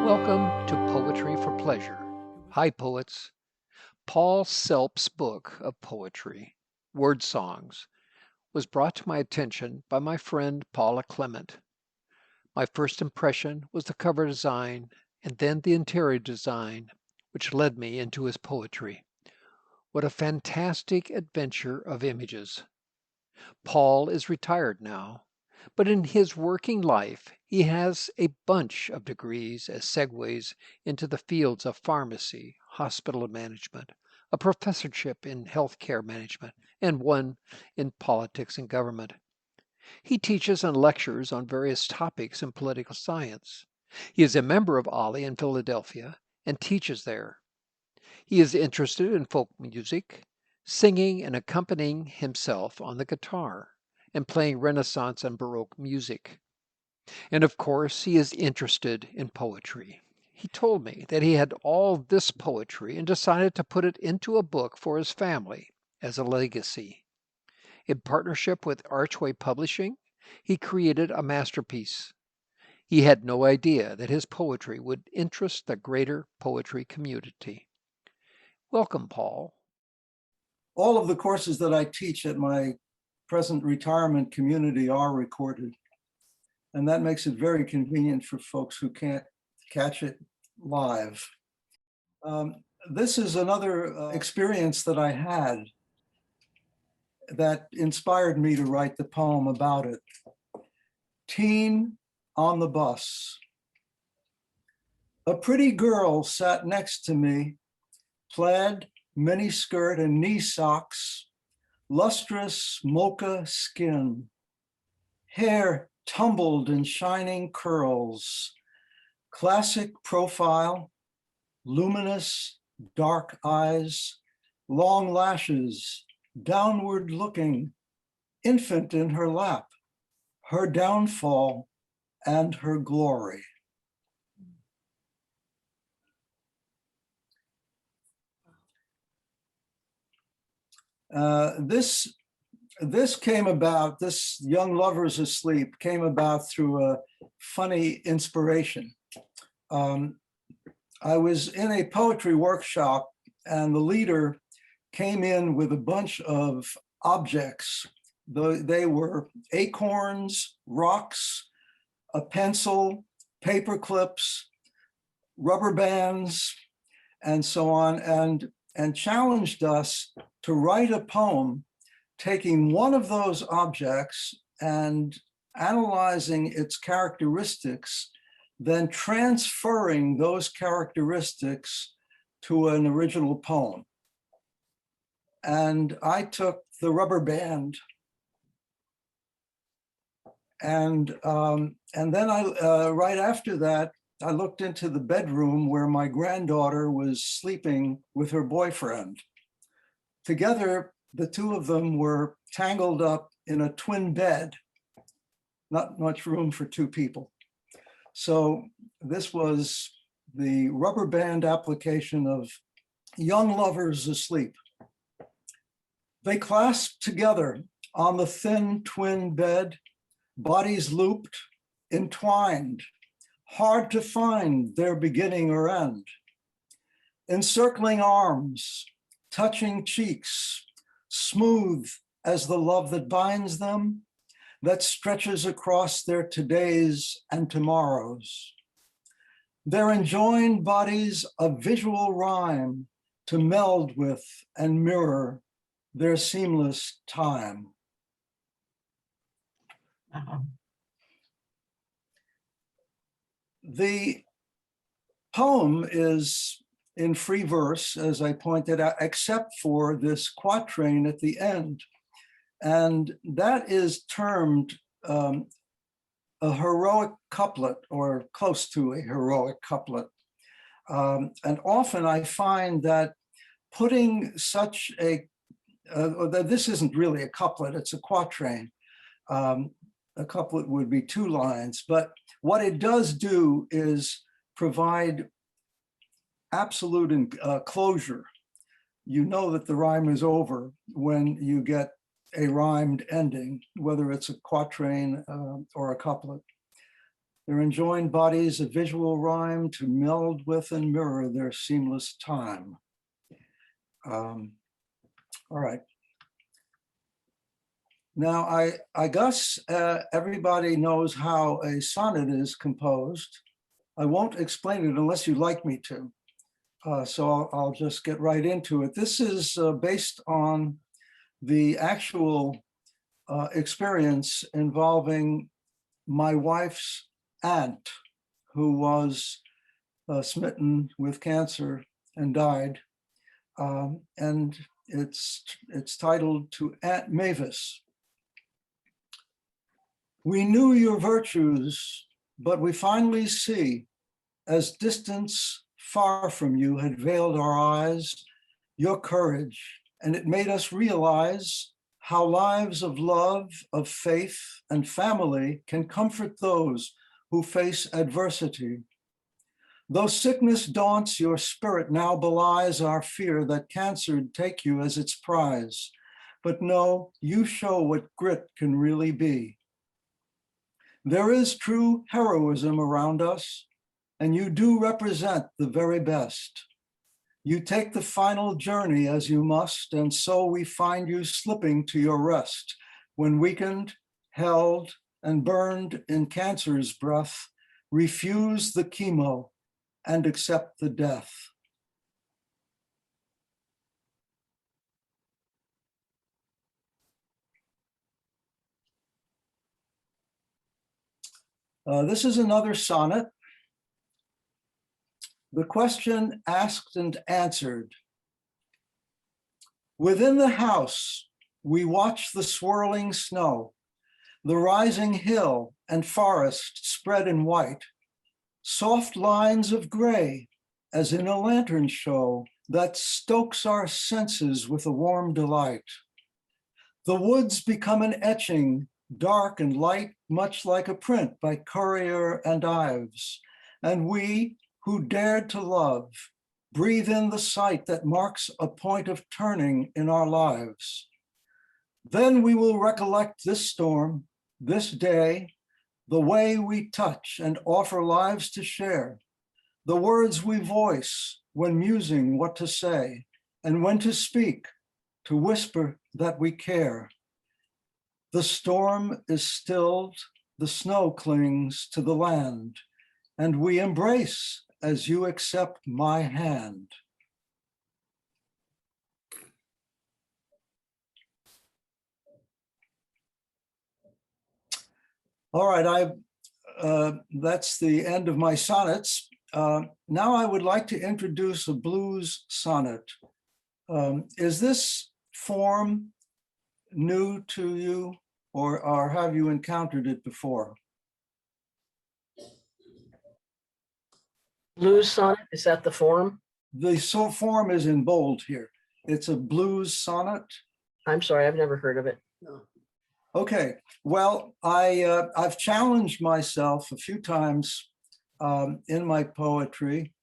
Welcome to Poetry for Pleasure. Hi, poets. Paul Selbst's book of poetry, Word Songs, was brought to my attention by my friend Paula Clement. My first impression was the cover design and then the interior design, which led me into his poetry. What a fantastic adventure of images. Paul is retired now, but in his working life, he has a bunch of degrees as segues into the fields of pharmacy, hospital management, a professorship in healthcare management, and one in politics and government. He teaches and lectures on various topics in political science. He is a member of OLLI in Philadelphia and teaches there. He is interested in folk music, singing and accompanying himself on the guitar, and playing Renaissance and Baroque music. And of course, he is interested in poetry. He told me that he had all this poetry and decided to put it into a book for his family as a legacy. In partnership with Archway Publishing, he created a masterpiece. He had no idea that his poetry would interest the greater poetry community. Welcome, Paul. All of the courses that I teach at my present retirement community are recorded. And that makes it very convenient for folks who can't catch it live. This is another experience that I had that inspired me to write the poem about it. Teen on the bus. A pretty girl sat next to me, plaid, miniskirt and knee socks, lustrous mocha skin, hair tumbled in shining curls, classic profile, luminous dark eyes, long lashes, downward looking, infant in her lap, her downfall and her glory. This came about, this Young Lovers Asleep came about through a funny inspiration. I was in a poetry workshop and the leader came in with a bunch of objects. They were acorns, rocks, a pencil, paper clips, rubber bands, and so on, and challenged us to write a poem taking one of those objects and analyzing its characteristics, then transferring those characteristics to an original poem. And I took the rubber band and then right after that, I looked into the bedroom where my granddaughter was sleeping with her boyfriend. Together, the two of them were tangled up in a twin bed, not much room for two people. So this was the rubber band application of Young Lovers Asleep. They clasped together on the thin twin bed, bodies looped, entwined, hard to find their beginning or end. Encircling arms, touching cheeks, smooth as the love that binds them, that stretches across their todays and tomorrows. Their enjoined bodies a visual rhyme to meld with and mirror their seamless time. The poem is in free verse, as I pointed out, except for this quatrain at the end. And that is termed a heroic couplet, or close to a heroic couplet. And often I find that putting such this isn't really a couplet, it's a quatrain. A couplet would be 2 lines, but what it does do is provide absolute closure. You know that the rhyme is over when you get a rhymed ending, whether it's a quatrain or a couplet. their enjoined bodies a visual rhyme to meld with and mirror their seamless time. All right. Now, I guess everybody knows how a sonnet is composed. I won't explain it unless you'd like me to. So I'll just get right into it. This is based on the actual experience involving my wife's aunt, who was smitten with cancer and died. And it's titled To Aunt Mavis. We knew your virtues, but we finally see, as distance far from you had veiled our eyes, your courage, and it made us realize how lives of love, of faith, and family can comfort those who face adversity. Though sickness daunts your spirit, now belies our fear that cancer'd take you as its prize. But no, you show what grit can really be. There is true heroism around us, and you do represent the very best. You take the final journey as you must, and so we find you slipping to your rest when weakened, held, and burned in cancer's breath, refuse the chemo and accept the death. This is another sonnet. The question asked and answered. Within the house, we watch the swirling snow, the rising hill and forest spread in white, soft lines of gray as in a lantern show that stokes our senses with a warm delight. The woods become an etching, dark and light, much like a print by Currier and Ives, and we, who dared to love, breathe in the sight that marks a point of turning in our lives. Then we will recollect this storm, this day, the way we touch and offer lives to share, the words we voice when musing what to say, and when to speak, to whisper that we care. The storm is stilled, the snow clings to the land, and we embrace as you accept my hand. All right, that's the end of my sonnets. Now I would like to introduce a blues sonnet. Is this form new to you, or have you encountered it before? Blues sonnet, is that the form? The form is in bold here. It's a blues sonnet. I'm sorry, I've never heard of it. No. Okay, well, I've challenged myself a few times in my poetry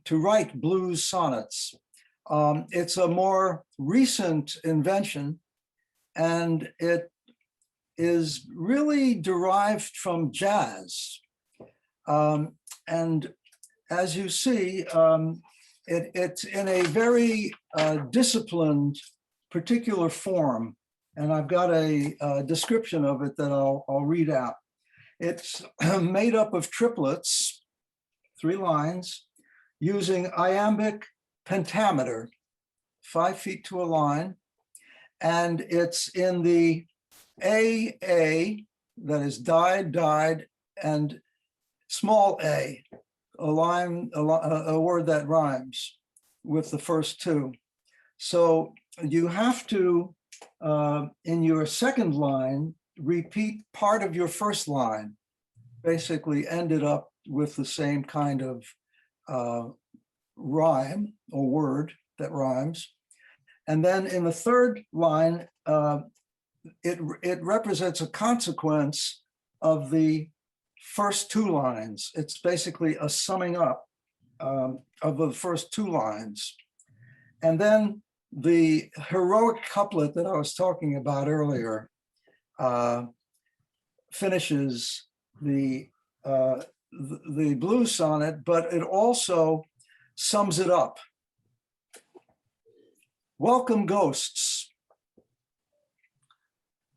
to write blues sonnets. It's a more recent invention, and it is really derived from jazz. And as you see, it's in a very disciplined, particular form. And I've got a description of it that I'll read out. It's made up of triplets, 3 lines, using iambic pentameter, 5 feet to a line. And it's in the AA, that is died, and small a word that rhymes with the first 2. So you have to, in your second line, repeat part of your first line, basically ended up with the same kind of rhyme or word that rhymes. And then in the third line, it represents a consequence of the first 2 lines. It's basically a summing up of the first 2 lines. And then the heroic couplet that I was talking about earlier finishes the the blues sonnet, but it also sums it up. Welcome, ghosts.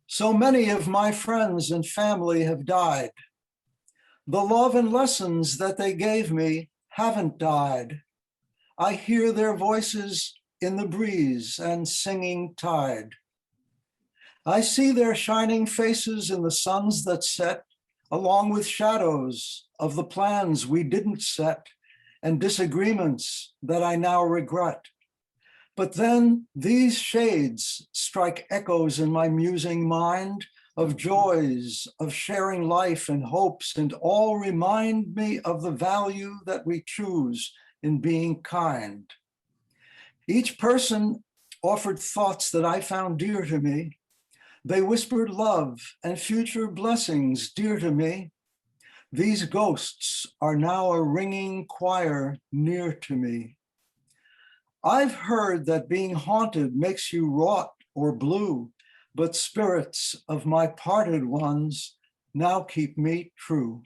So many of my friends and family have died. The love and lessons that they gave me haven't died. I hear their voices in the breeze and singing tide. I see their shining faces in the suns that set, along with shadows of the plans we didn't set and disagreements that I now regret. But then these shades strike echoes in my musing mind of joys, of sharing life and hopes, and all remind me of the value that we choose in being kind. Each person offered thoughts that I found dear to me. They whispered love and future blessings dear to me. These ghosts are now a ringing choir near to me. I've heard that being haunted makes you wrought or blue, but spirits of my parted ones now keep me true.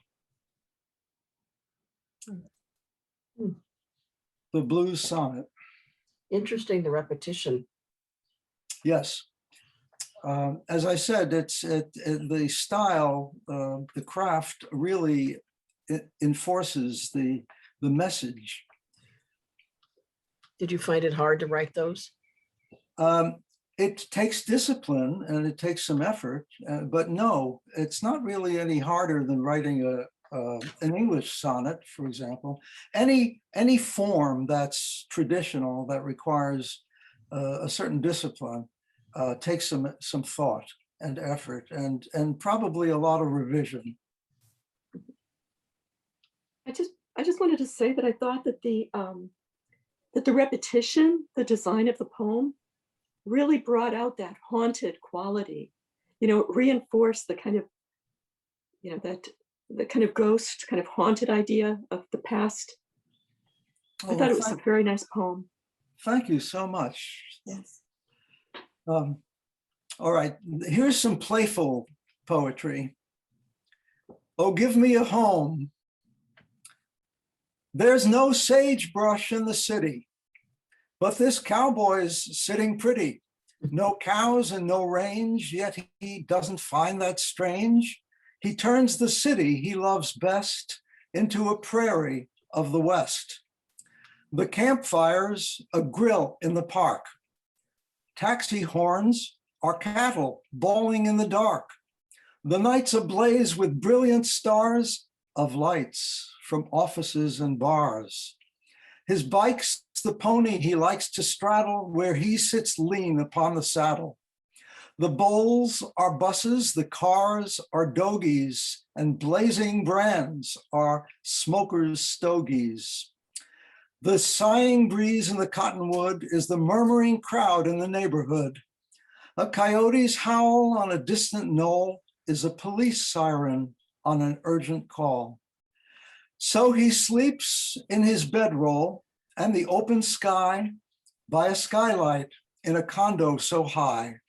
The blues sonnet. Interesting, the repetition. Yes. As I said, the style, the craft really enforces the message. Did you find it hard to write those? It takes discipline and it takes some effort, but no, it's not really any harder than writing an English sonnet, for example. Any form that's traditional that requires a certain discipline takes some thought and effort and probably a lot of revision. I just wanted to say that I thought that the repetition, the design of the poem, really brought out that haunted quality. You know, it reinforced the kind of, you know, that the kind of ghost, kind of haunted idea of the past. I thought it was a very nice poem. Thank you so much. Yes. All right, here's some playful poetry. Oh, give me a home. There's no sagebrush in the city, but this cowboy's sitting pretty. No cows and no range, yet he doesn't find that strange. He turns the city he loves best into a prairie of the West. The campfire's a grill in the park. Taxi horns are cattle bawling in the dark. The night's ablaze with brilliant stars of lights from offices and bars. His bike's the pony he likes to straddle, where he sits lean upon the saddle. The bowls are buses, the cars are dogies, and blazing brands are smokers' stogies. The sighing breeze in the cottonwood is the murmuring crowd in the neighborhood. A coyote's howl on a distant knoll is a police siren on an urgent call. So he sleeps in his bedroll and the open sky by a skylight in a condo so high.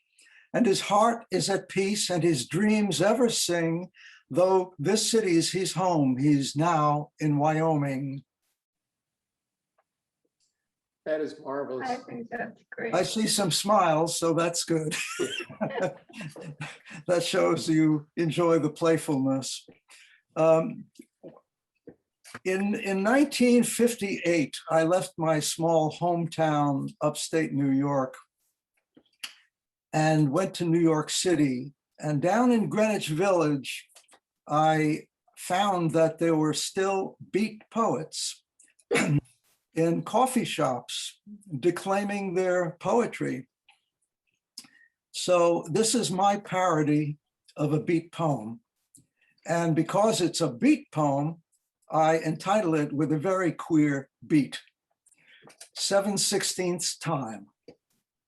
And his heart is at peace and his dreams ever sing, though this city's his home, he's now in Wyoming. That is marvelous. I think that's great. I see some smiles, so that's good. That shows you enjoy the playfulness. In 1958, I left my small hometown, upstate New York, and went to New York City. And down in Greenwich Village, I found that there were still beat poets in coffee shops declaiming their poetry. So this is my parody of a beat poem. And because it's a beat poem, I entitle it with a very queer beat, 7/16 time.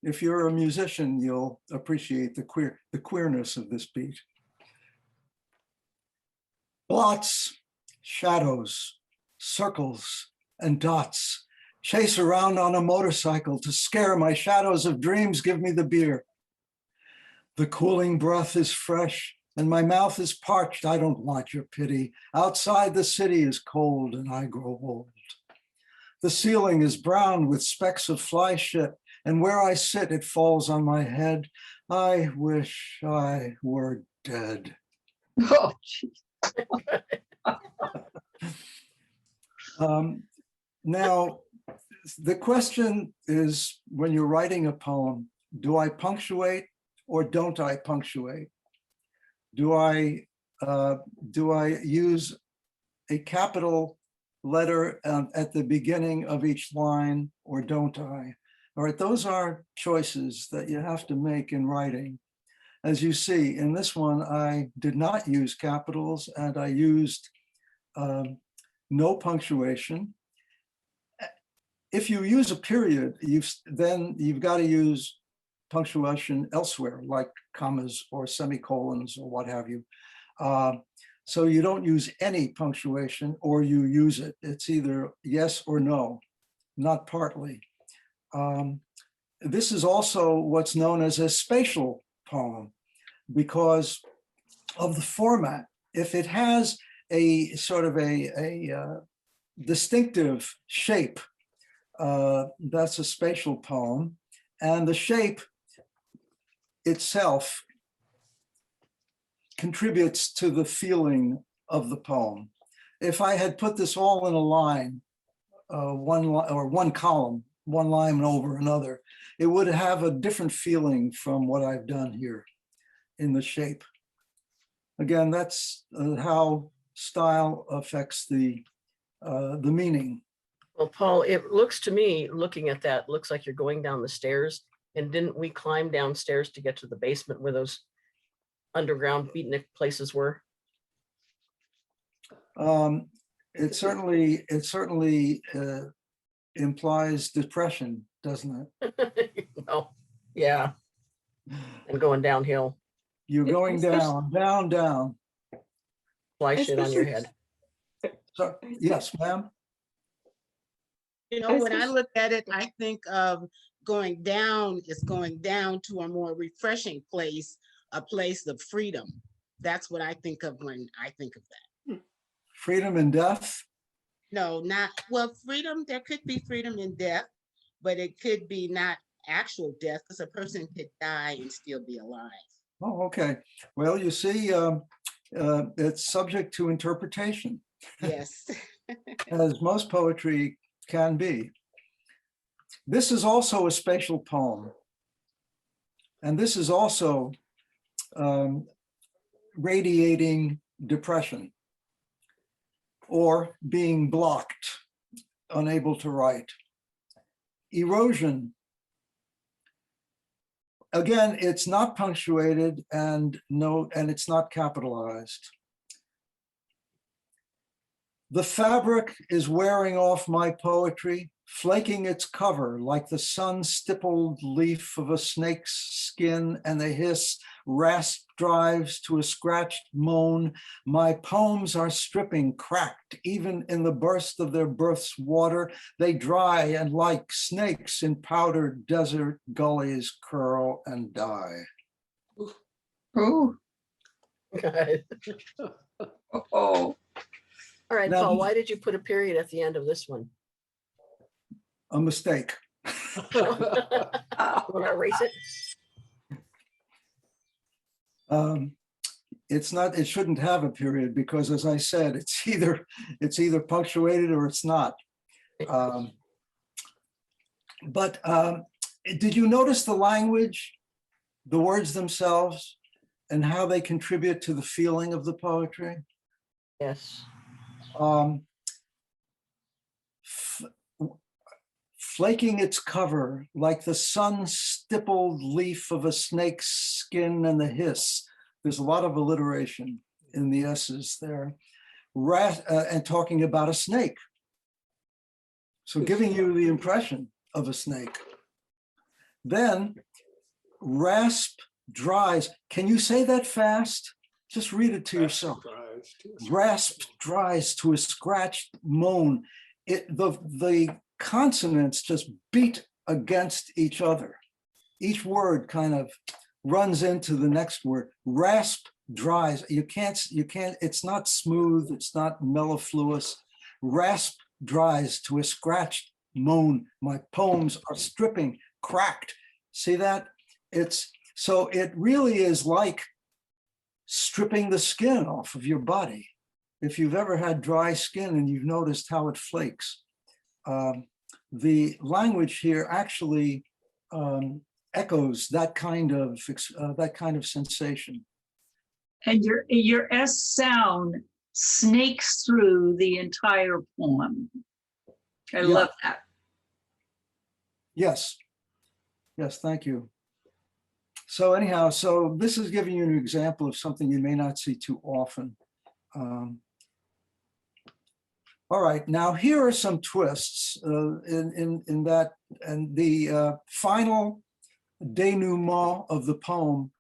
If you're a musician, you'll appreciate the queerness of this beat. Blots, shadows, circles, and dots chase around on a motorcycle to scare my shadows of dreams. Give me the beer. The cooling breath is fresh and my mouth is parched. I don't want your pity. Outside the city is cold and I grow old. The ceiling is brown with specks of fly shit, and where I sit, it falls on my head. I wish I were dead. Oh, geez. Now, the question is, when you're writing a poem, do I punctuate or don't I punctuate? Do I use a capital letter at the beginning of each line, or don't I? All right, those are choices that you have to make in writing. As you see, in this one, I did not use capitals and I used no punctuation. If you use a period, then you've got to use punctuation elsewhere, like commas or semicolons or what have you. So you don't use any punctuation, or you use it. It's either yes or no, not partly. This is also what's known as a spatial poem because of the format. If it has a sort of a distinctive shape, that's a spatial poem, and the shape itself contributes to the feeling of the poem. If I had put this all in a line, one column, one line over another, it would have a different feeling from what I've done here in the shape. Again, that's how style affects the meaning. Well, Paul, it looks to me, looking at that, looks like you're going down the stairs. And didn't we climb downstairs to get to the basement where those underground beatnik places were? It certainly implies depression, doesn't it? Oh, yeah. And going downhill, You're going down, down, down. fly shit on your head. So, yes, ma'am. You know, when I look at it, I think of going down is going down to a more refreshing place, a place of freedom. That's what I think of when I think of that. Freedom and death? No, not, well, freedom, there could be freedom in death, but it could be not actual death, because a person could die and still be alive. Oh, okay. Well, you see, it's subject to interpretation, Yes. as most poetry can be. This is also a spatial poem. And this is also radiating depression or being blocked, unable to write. Erosion. Again, it's not punctuated and it's not capitalized. The fabric is wearing off my poetry, flaking its cover like the sun-stippled leaf of a snake's skin, and the hiss rasp drives to a scratched moan. My poems are stripping, cracked, even in the burst of their birth's water. They dry and like snakes in powdered desert gullies curl and die. Oh, God. oh, All right, Now- Paul, why did you put a period at the end of this one? A mistake. Want to erase it? It's not, it shouldn't have a period because, as I said, it's either punctuated or it's not. But did you notice the language, the words themselves, and how they contribute to the feeling of the poetry? Yes. Flaking its cover like the sun-stippled leaf of a snake's skin, and the hiss. There's a lot of alliteration in the S's there. And talking about a snake. So giving you the impression of a snake. Then rasp dries. Can you say that fast? Just read it to yourself. Rasp dries to a scratched moan. The consonants just beat against each other. Each word kind of runs into the next word. Rasp dries. You can't, it's not smooth, it's not mellifluous. Rasp dries to a scratched moan. My poems are stripping, cracked. See that? So it really is like stripping the skin off of your body. If you've ever had dry skin and you've noticed how it flakes, the language here actually echoes that kind of sensation. And your S sound snakes through the entire poem. I love that. Yes. Yes, thank you. So anyhow, so this is giving you an example of something you may not see too often. All right, now here are some twists in that, and the final denouement of the poem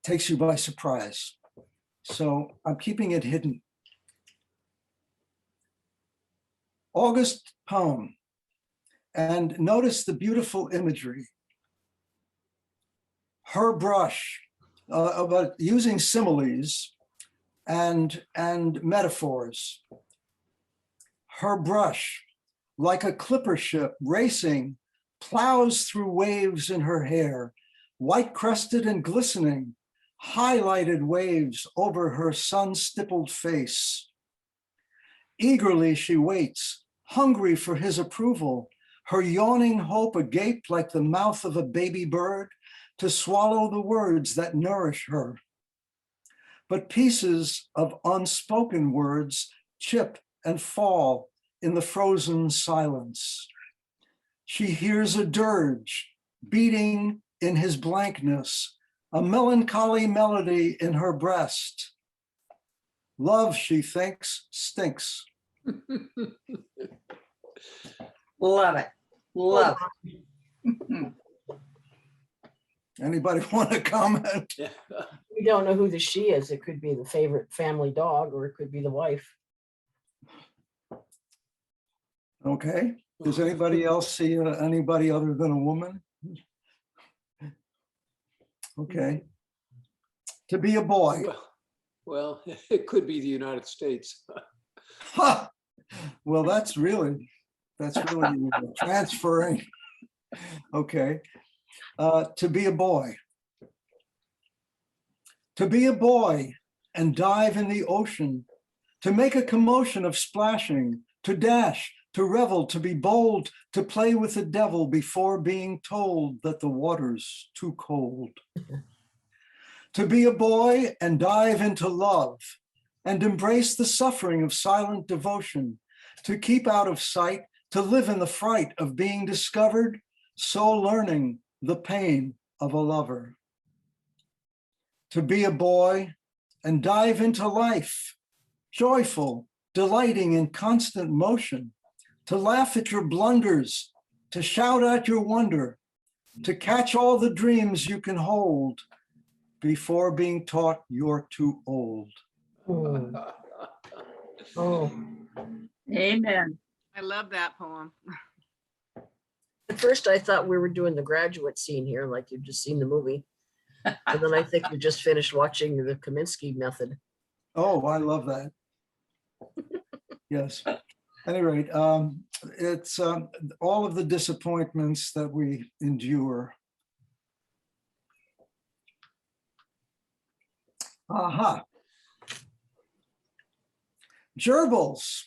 takes you by surprise. So I'm keeping it hidden. August poem, and notice the beautiful imagery. Her brush, about using similes and metaphors. Her brush, like a clipper ship racing, plows through waves in her hair, white crested and glistening, highlighted waves over her sun-stippled face. Eagerly she waits, hungry for his approval, her yawning hope agape like the mouth of a baby bird, to swallow the words that nourish her. But pieces of unspoken words chip and fall in the frozen silence. She hears a dirge beating in his blankness, a melancholy melody in her breast. Love, she thinks, stinks. Love it. Love it. Anybody want to comment? We don't know who the she is. It could be the favorite family dog, or it could be the wife. Okay. Does anybody else see anybody other than a woman? Okay. To be a boy. Well, it could be the United States. Ha! Well, that's really transferring. Okay. To be a boy. To be a boy and dive in the ocean, to make a commotion of splashing, to dash, to revel, to be bold, to play with the devil before being told that the water's too cold. To be a boy and dive into love and embrace the suffering of silent devotion, to keep out of sight, to live in the fright of being discovered, so learning the pain of a lover. To be a boy and dive into life, joyful, delighting in constant motion, to laugh at your blunders, to shout out your wonder, to catch all the dreams you can hold before being taught you're too old. Oh, oh. Amen. I love that poem. At first I thought we were doing the graduate scene here, like you've just seen the movie. And then I think we just finished watching the Kaminsky Method. Oh, I love that. Yes. At any rate, it's all of the disappointments that we endure. Aha. Gerbils.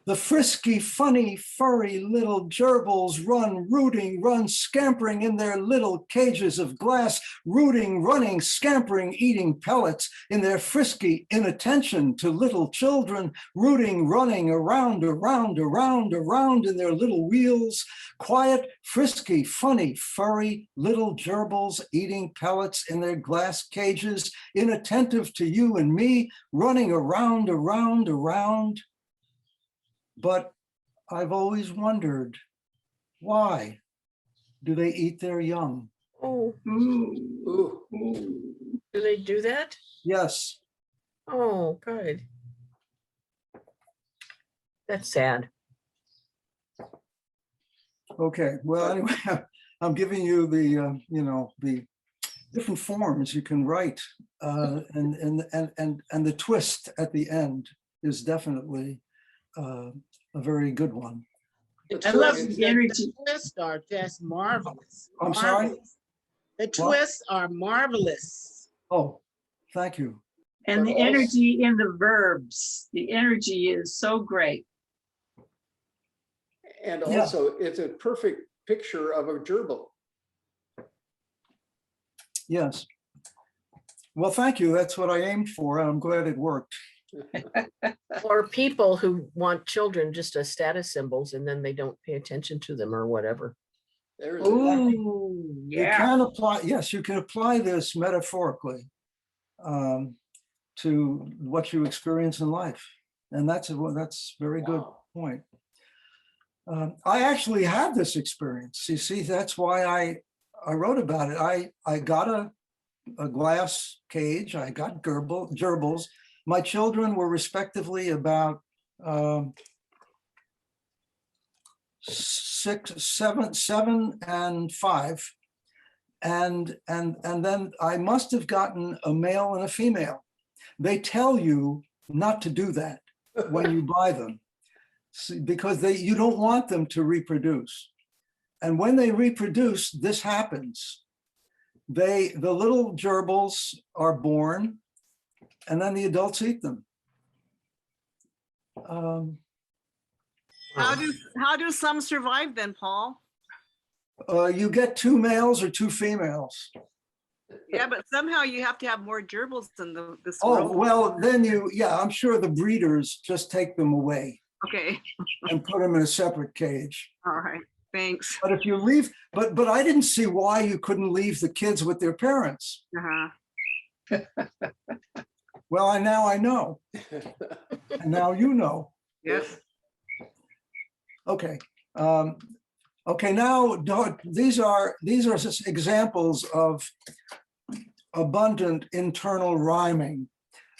The frisky, funny, furry little gerbils run, rooting, run, scampering in their little cages of glass, rooting, running, scampering, eating pellets in their frisky inattention to little children, rooting, running around, around, around, around in their little wheels, quiet, frisky, funny, furry little gerbils eating pellets in their glass cages, inattentive to you and me, running around, around, around. But I've always wondered, why do they eat their young? Oh, Ooh. do they do that? Yes. Oh, good. That's sad. Okay. Well, anyway, I'm giving you the, different forms you can write, and the twist at the end is definitely a very good one. I love the energy. The twists are just marvelous. I'm sorry? Marvelous. The twists are marvelous. Oh, thank you. And the energy in the verbs, the energy is so great. And Yeah. also, it's a perfect picture of a gerbil. Yes. Well, thank you. That's what I aimed for. I'm glad it worked. Or people who want children just as status symbols and then they don't pay attention to them or whatever. There's Ooh, You yeah. can apply, yes, you can apply this metaphorically to what you experience in life. And that's a very good point. I actually had this experience. You see, that's why I wrote about it. I got a glass cage. I got gerbils. My children were respectively about 7 and 5. And then I must have gotten a male and a female. They tell you not to do that when you buy them, because you don't want them to reproduce. And when they reproduce, this happens. The little gerbils are born, and then the adults eat them. How do some survive then, Paul? You get 2 males or 2 females. Yeah, but somehow you have to have more gerbils than this Oh, world. well, then yeah, I'm sure the breeders just take them away Okay, and put them in a separate cage. all right, thanks. But if you leave, but I didn't see why you couldn't leave the kids with their parents. Well, now I know. And now you know. Yes. Okay. Okay, now these are just examples of abundant internal rhyming.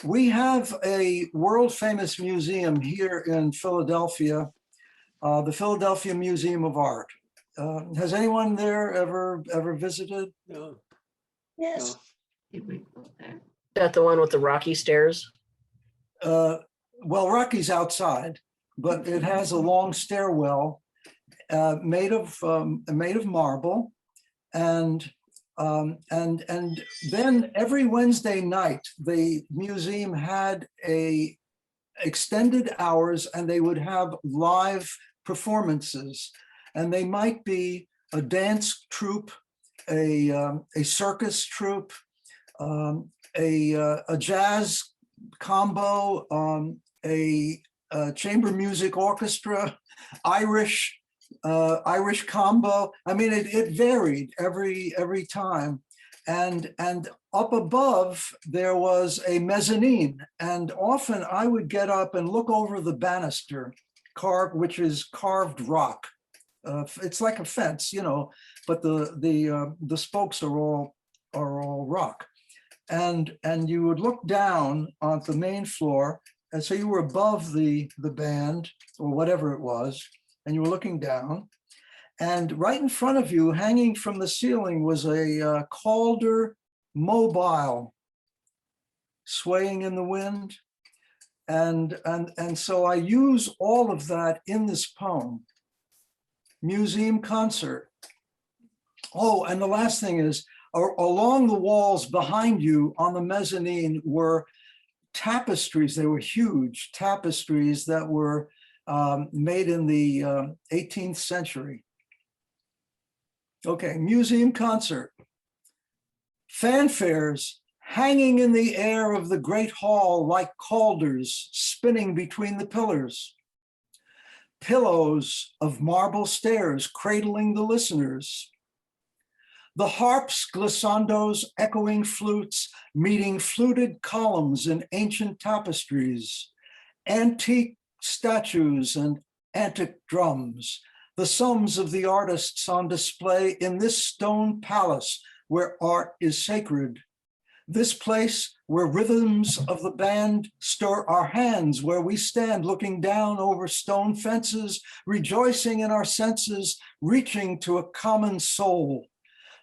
We have a world famous museum here in Philadelphia, the Philadelphia Museum of Art. Has anyone there ever visited? No. Yes. Is that the one with the rocky stairs? Well, Rocky's outside, but it has a long stairwell made of marble, and then every Wednesday night the museum had extended hours, and they would have live performances, and they might be a dance troupe, a circus troupe, a jazz combo, a chamber music orchestra, Irish combo. I mean, it varied every time. And up above, there was a mezzanine. And often I would get up and look over the banister, which is carved rock. It's like a fence, but the spokes are all rock. And you would look down on the main floor. And so you were above the band or whatever it was, and you were looking down, and right in front of you, hanging from the ceiling, was a Calder mobile swaying in the wind. And so I use all of that in this poem. Museum concert. Oh, and the last thing is, along the walls behind you on the mezzanine were tapestries. They were huge tapestries that were made in the 18th century. Okay, museum concert. Fanfares hanging in the air of the great hall like calders spinning between the pillars. Pillows of marble stairs cradling the listeners. The harps, glissandos, echoing flutes, meeting fluted columns in ancient tapestries, antique statues and antic drums, the sums of the artists on display in this stone palace where art is sacred. This place where rhythms of the band stir our hands, where we stand looking down over stone fences, rejoicing in our senses, reaching to a common soul.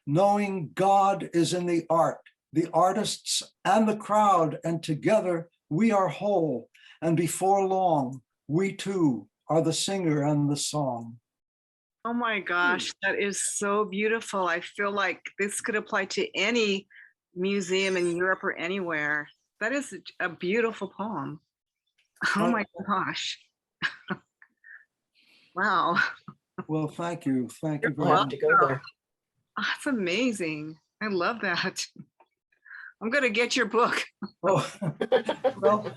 knowing God is in the art, the artists and the crowd, and together we are whole, and before long, we too are the singer and the song. Oh my gosh, that is so beautiful. I feel like this could apply to any museum in Europe or anywhere. That is a beautiful poem. Oh my gosh. Wow. Well, thank you. Thank you I'll very have much. to go there. That's amazing. I love that. I'm going to get your book. Oh, well,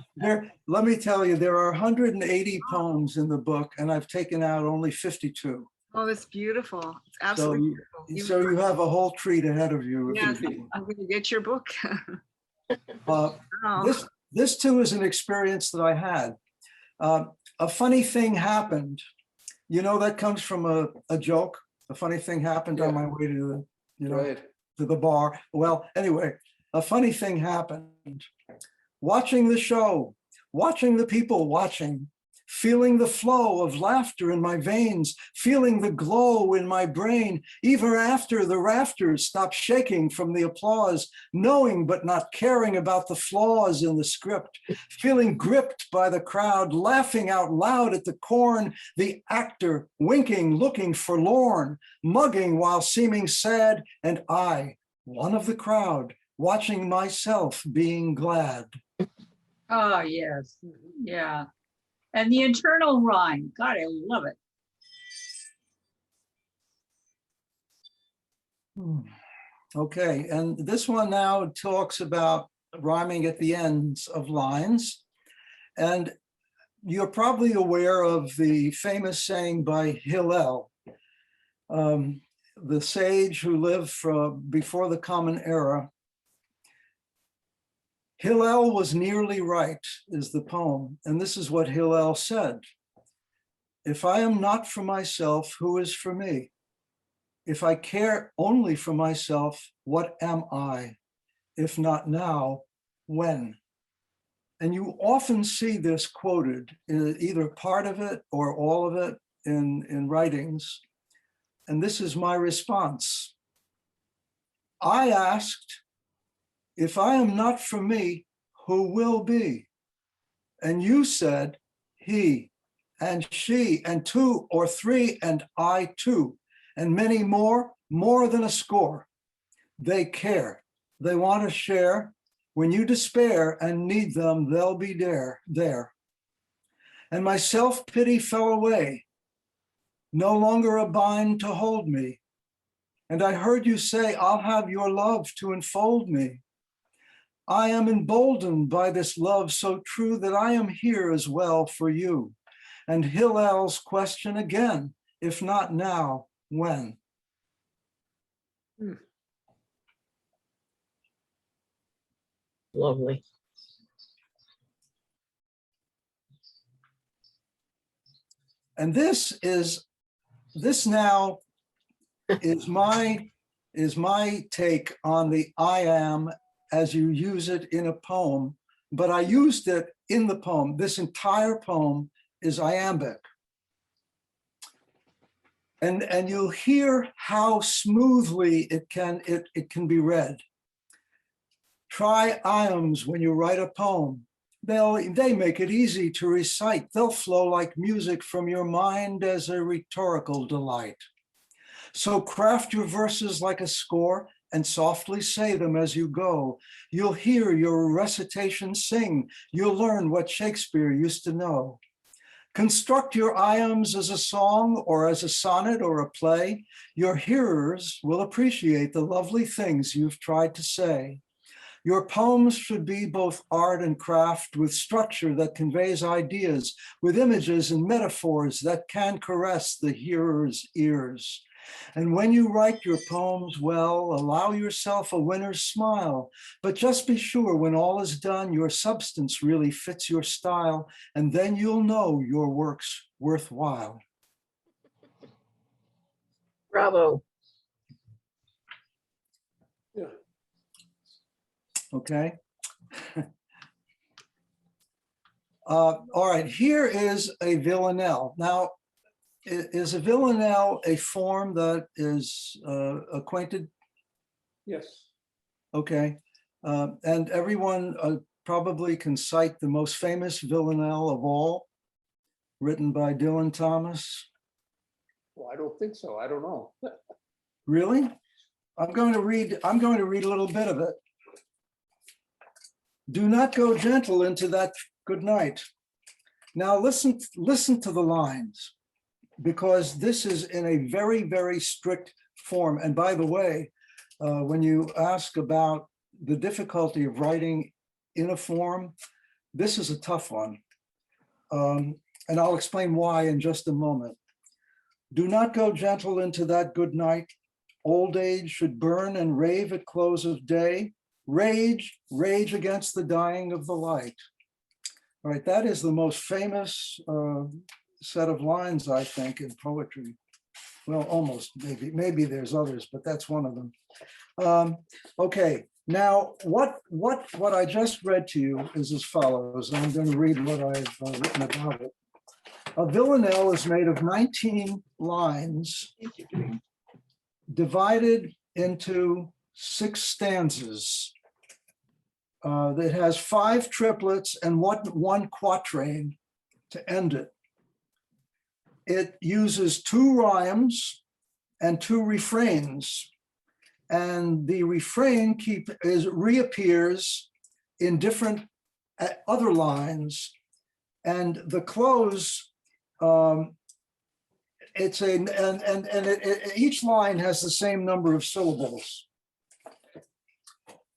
let me tell you, there are 180 poems in the book, and I've taken out only 52. Oh, that's beautiful. It's absolutely beautiful. So you have a whole treat ahead of you. Yes, I'm going to get your book. Wow. This too is an experience that I had. A funny thing happened. You know, that comes from a joke. A funny thing happened on my way to to the bar. Well, anyway, a funny thing happened. Watching the show, watching the people watching, feeling the flow of laughter in my veins, feeling the glow in my brain, even after the rafters stopped shaking from the applause, knowing but not caring about the flaws in the script, feeling gripped by the crowd, laughing out loud at the corn, the actor winking, looking forlorn, mugging while seeming sad, and I, one of the crowd, watching myself being glad. Oh, yes. Yeah. And the internal rhyme. God, I love it. Okay, and this one now talks about rhyming at the ends of lines. And you're probably aware of the famous saying by Hillel, the sage who lived before the Common Era. Hillel was nearly right, is the poem. And this is what Hillel said. If I am not for myself, who is for me? If I care only for myself, what am I? If not now, when? And you often see this quoted, either part of it or all of it in writings. And this is my response. I asked, if I am not for me, who will be? And you said, he and she and two or three and I too, and many more than a score. They care, they want to share. When you despair and need them, they'll be there. And my self-pity fell away, no longer a bind to hold me. And I heard you say, I'll have your love to enfold me. I am emboldened by this love so true that I am here as well for you. And Hillel's question again, if not now, when? Lovely. And this now is my take on the I am as you use it in a poem, but I used it in the poem. This entire poem is iambic. And you'll hear how smoothly it can be read. Try iambs when you write a poem. They make it easy to recite. They'll flow like music from your mind as a rhetorical delight. So craft your verses like a score and softly say them as you go. You'll hear your recitation sing. You'll learn what Shakespeare used to know. Construct your iambs as a song or as a sonnet or a play. Your hearers will appreciate the lovely things you've tried to say. Your poems should be both art and craft with structure that conveys ideas, with images and metaphors that can caress the hearer's ears. And when you write your poems well, allow yourself a winner's smile, but just be sure when all is done, your substance really fits your style, and then you'll know your work's worthwhile. Bravo. Yeah. Okay. All right, here is a villanelle. Now, is a villanelle a form that is acquainted Yes. Okay. And everyone probably can cite the most famous villanelle of all, written by Dylan Thomas. Well, I don't think so. I don't know. Really? I'm going to read a little bit of it. Do not go gentle into that good night. Now listen to the lines, because this is in a very, very strict form. And by the way, when you ask about the difficulty of writing in a form, this is a tough one. And I'll explain why in just a moment. Do not go gentle into that good night. Old age should burn and rave at close of day. Rage, rage against the dying of the light. All right, that is the most famous set of lines, I think, in poetry. Well, almost, maybe there's others, but that's one of them. Okay, now what I just read to you is as follows. I'm going to read what I've written about it. A villanelle is made of 19 lines divided into 6 stanzas. It has 5 triplets and one quatrain to end it. It uses 2 rhymes and 2 refrains, and the refrain reappears in different other lines, and the close. Each line has the same number of syllables.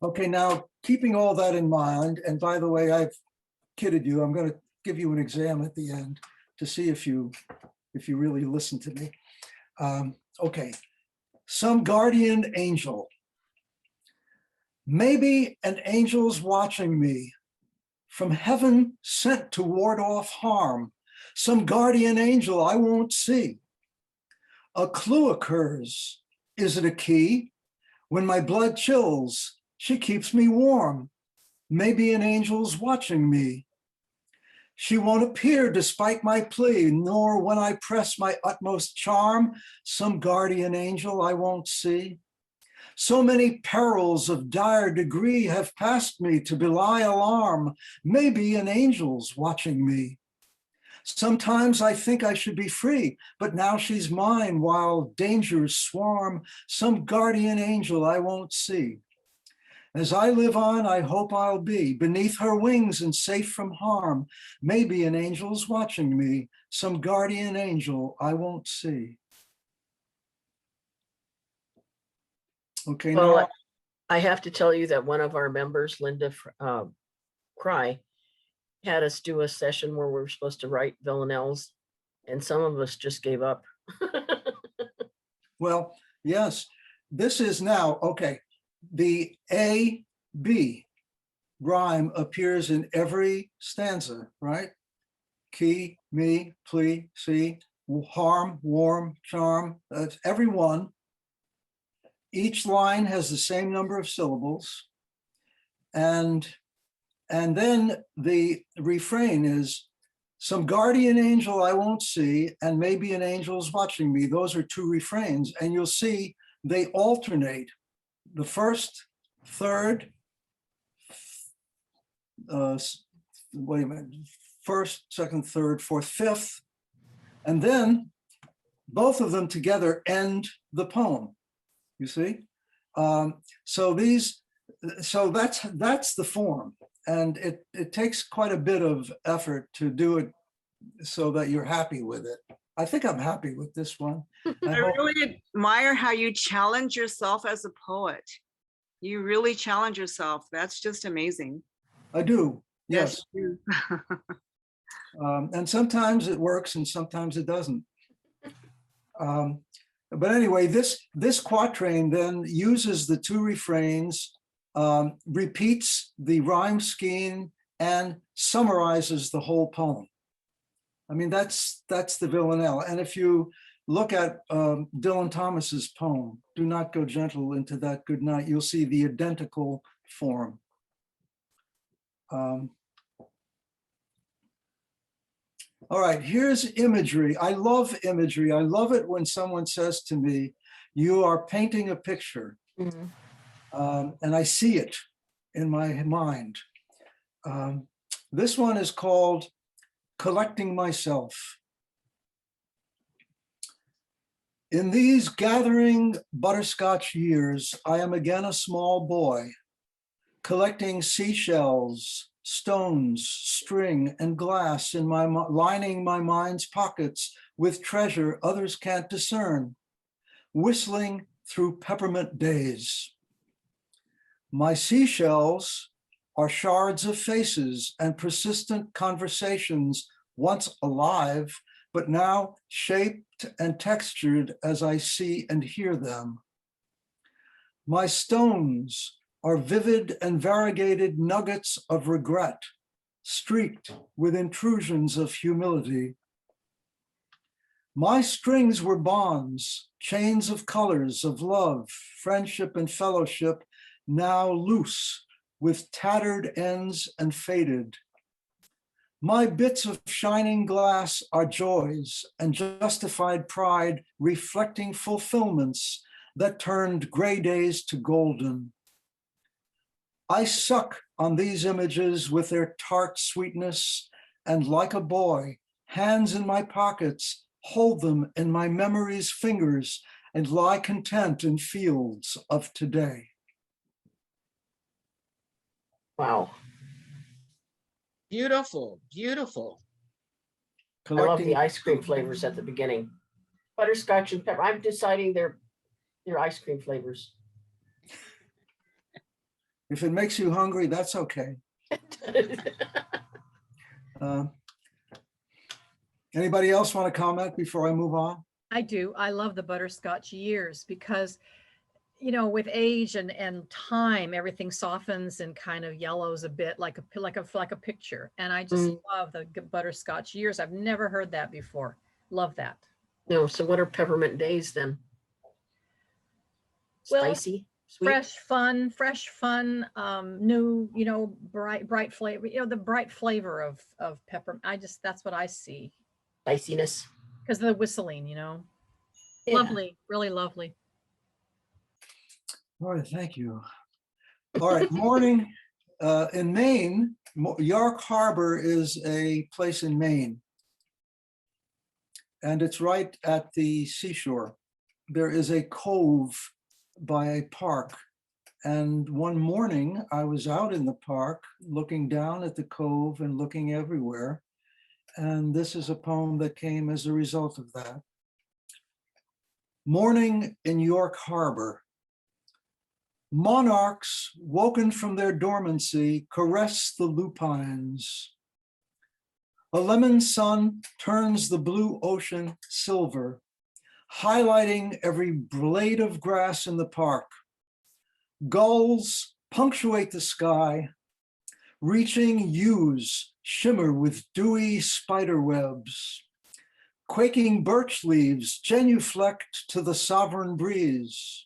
Okay, now keeping all that in mind, and by the way, I've kidded you. I'm going to give you an exam at the end to see if you really listen to me. Okay, some guardian angel. Maybe an angel's watching me, from heaven sent to ward off harm. Some guardian angel I won't see. A clue occurs. Is it a key? When my blood chills, she keeps me warm. Maybe an angel's watching me. She won't appear despite my plea, nor when I press my utmost charm. Some guardian angel I won't see. So many perils of dire degree have passed me to belie alarm. Maybe an angel's watching me. Sometimes I think I should be free, but now she's mine while dangers swarm. Some guardian angel I won't see. As I live on, I hope I'll be beneath her wings and safe from harm. Maybe an angel's watching me, some guardian angel I won't see. Okay, Well, now. I have to tell you that one of our members, Linda Cry, had us do a session where we were supposed to write villanelles, and some of us just gave up. Well, yes, this is now, okay, the A, B rhyme appears in every stanza, right? Key, me, plea, see, harm, warm, charm, that's every one. Each line has the same number of syllables. And then the refrain is, some guardian angel I won't see, and maybe an angel's watching me. Those are 2 refrains, and you'll see they alternate. The first, third, wait a minute, first, second, third, fourth, fifth, and then both of them together end the poem. You see? So that's the form. And it takes quite a bit of effort to do it so that you're happy with it. I think I'm happy with this one. I really admire how you challenge yourself as a poet. You really challenge yourself. That's just amazing. I do, yes. you do. And sometimes it works and sometimes it doesn't. But anyway, this quatrain then uses the 2 refrains, repeats the rhyme scheme, and summarizes the whole poem. I mean, that's the villanelle. And if you look at Dylan Thomas's poem, Do Not Go Gentle Into That Good Night, you'll see the identical form. All right, here's imagery. I love imagery. I love it when someone says to me, you are painting a picture. Mhm. and I see it in my mind. This one is called Collecting Myself. In these gathering butterscotch years, I am again a small boy, collecting seashells, stones, string, and glass in lining my mind's pockets with treasure others can't discern, whistling through peppermint days. My seashells are shards of faces and persistent conversations, once alive, but now shaped and textured as I see and hear them. My stones are vivid and variegated nuggets of regret, streaked with intrusions of humility. My strings were bonds, chains of colors of love, friendship, and fellowship, now loose, with tattered ends and faded. My bits of shining glass are joys and justified pride, reflecting fulfillments that turned gray days to golden. I suck on these images with their tart sweetness, and like a boy, hands in my pockets, hold them in my memory's fingers, and lie content in fields of today. Wow. Beautiful, beautiful. I love the ice cream flavors at the beginning. Butterscotch and pepper. I'm deciding they're ice cream flavors. If it makes you hungry, that's okay. Anybody else want to comment before I move on? I do. I love the butterscotch years because, you know, with age and time, everything softens and kind of yellows a bit like a picture. And I just love the butterscotch years. I've never heard that before. Love that. No, so what are peppermint days then? Spicy, sweet? fresh fun, new, you know, bright flavor, you know, the bright flavor of peppermint. That's what I see. Spiciness. Because of the whistling, you know. Yeah. Lovely, really lovely. All right, thank you. All right, morning in Maine, York Harbor is a place in Maine. And it's right at the seashore. There is a cove by a park. And one morning I was out in the park looking down at the cove and looking everywhere. And this is a poem that came as a result of that. Morning in York Harbor. Monarchs woken from their dormancy caress the lupines. A lemon sun turns the blue ocean silver, highlighting every blade of grass in the park. Gulls punctuate the sky, reaching yews shimmer with dewy spider webs. Quaking birch leaves genuflect to the sovereign breeze.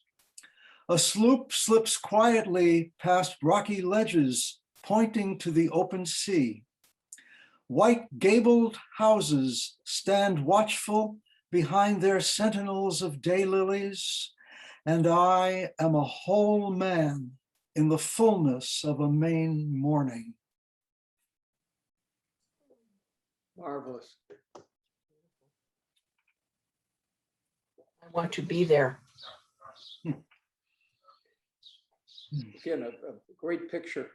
A sloop slips quietly past rocky ledges, pointing to the open sea. White gabled houses stand watchful behind their sentinels of daylilies, and I am a whole man in the fullness of a Maine morning. Marvelous. I want to be there. Again, a great picture.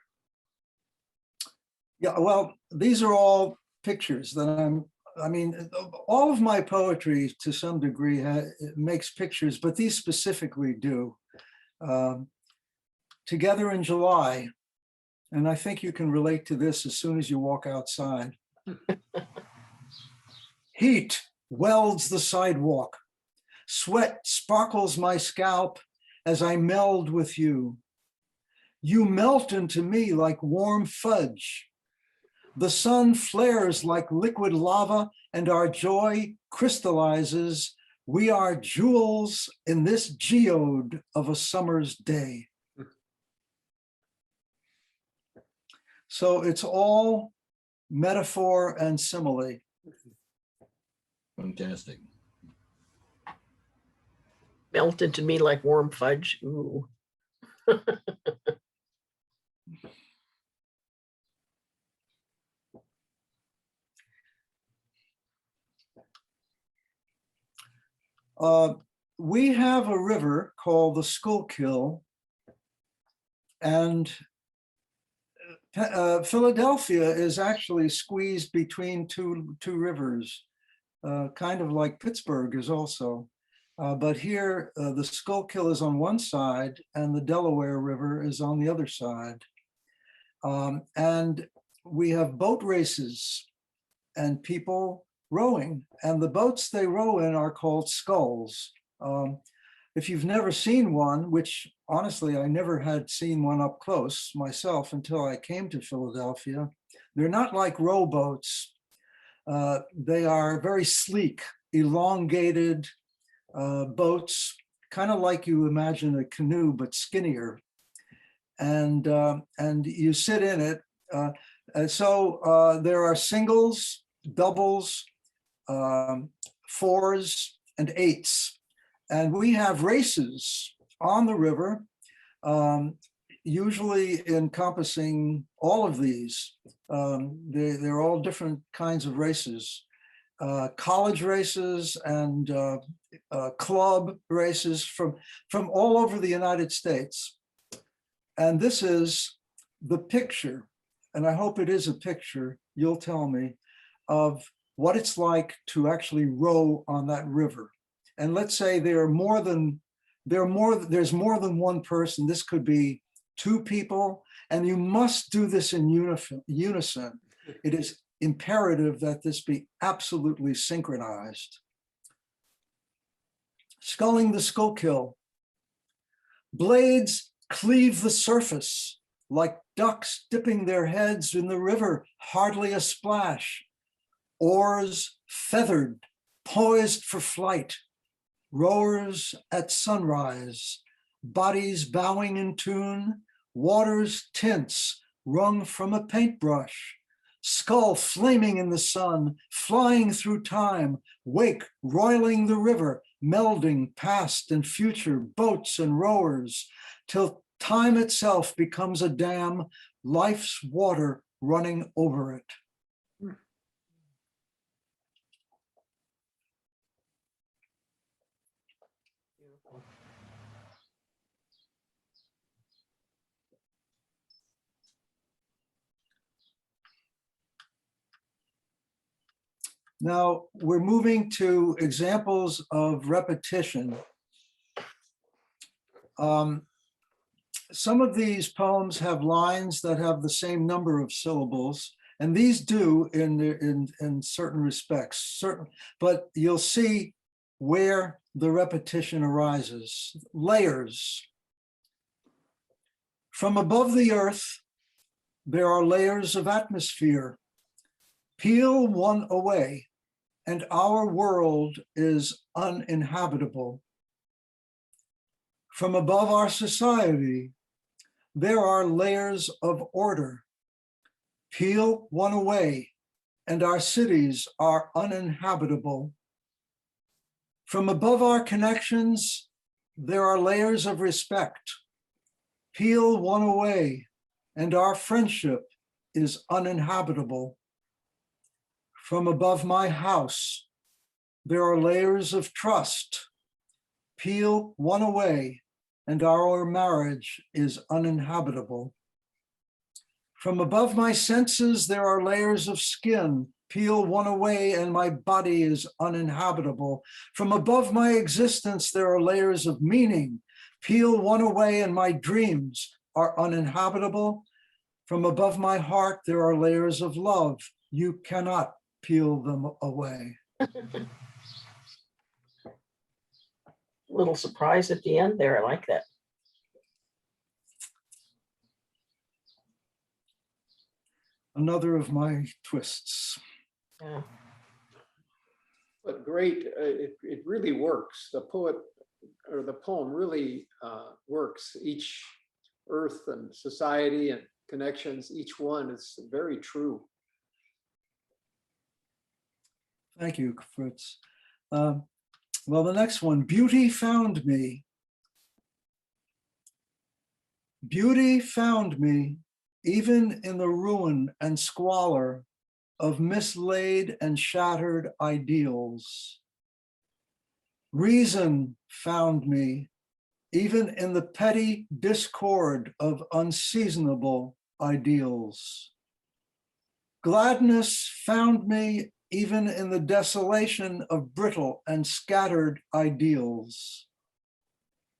Yeah, well, these are all pictures that I mean, all of my poetry to some degree makes pictures, but these specifically do. Together in July, and I think you can relate to this as soon as you walk outside. Heat welds the sidewalk. Sweat sparkles my scalp as I meld with you. You melt into me like warm fudge. The sun flares like liquid lava and our joy crystallizes. We are jewels in this geode of a summer's day. So it's all metaphor and simile. Fantastic. Melt into me like warm fudge. Ooh. We have a river called the Schuylkill, and Philadelphia is actually squeezed between two rivers, kind of like Pittsburgh is also. But here, the Schuylkill is on one side and the Delaware River is on the other side. And we have boat races and people rowing, and the boats they row in are called sculls. If you've never seen one, which honestly, I never had seen one up close myself until I came to Philadelphia, they're not like rowboats. They are very sleek, elongated boats, kind of like you imagine a canoe, but skinnier. And you sit in it. And so there are singles, doubles, fours, and eights. And we have races on the river, usually encompassing all of these. They're all different kinds of races, college races and club races from all over the United States. And this is the picture, and I hope it is a picture, you'll tell me, of what it's like to actually row on that river. And let's say there's more than one person. This could be two people, and you must do this in unison. It is imperative that this be absolutely synchronized. Sculling the Schuylkill. Blades cleave the surface like ducks dipping their heads in the river, hardly a splash. Oars feathered, poised for flight. Rowers at sunrise, bodies bowing in tune, water's tints wrung from a paintbrush, skull flaming in the sun, flying through time, wake roiling the river, melding past and future, boats and rowers, till time itself becomes a dam, life's water running over it. Now we're moving to examples of repetition. Some of these poems have lines that have the same number of syllables, and these do in certain respects, but you'll see where the repetition arises. Layers. From above the earth, there are layers of atmosphere. Peel one away, and our world is uninhabitable. From above our society, there are layers of order. Peel one away, and our cities are uninhabitable. From above our connections, there are layers of respect. Peel one away, and our friendship is uninhabitable. From above my house, there are layers of trust. Peel one away, and our marriage is uninhabitable. From above my senses, there are layers of skin. Peel one away, and my body is uninhabitable. From above my existence, there are layers of meaning. Peel one away, and my dreams are uninhabitable. From above my heart, there are layers of love. You cannot peel them away. Little surprise at the end there. I like that. Another of my twists. Yeah. But great, it really works. The poet or the poem really works. Each earth and society and connections, each one is very true. Thank you, Fritz. Well, the next one, beauty found me. Beauty found me even in the ruin and squalor of mislaid and shattered ideals. Reason found me even in the petty discord of unseasonable ideals. Gladness found me even in the desolation of brittle and scattered ideals.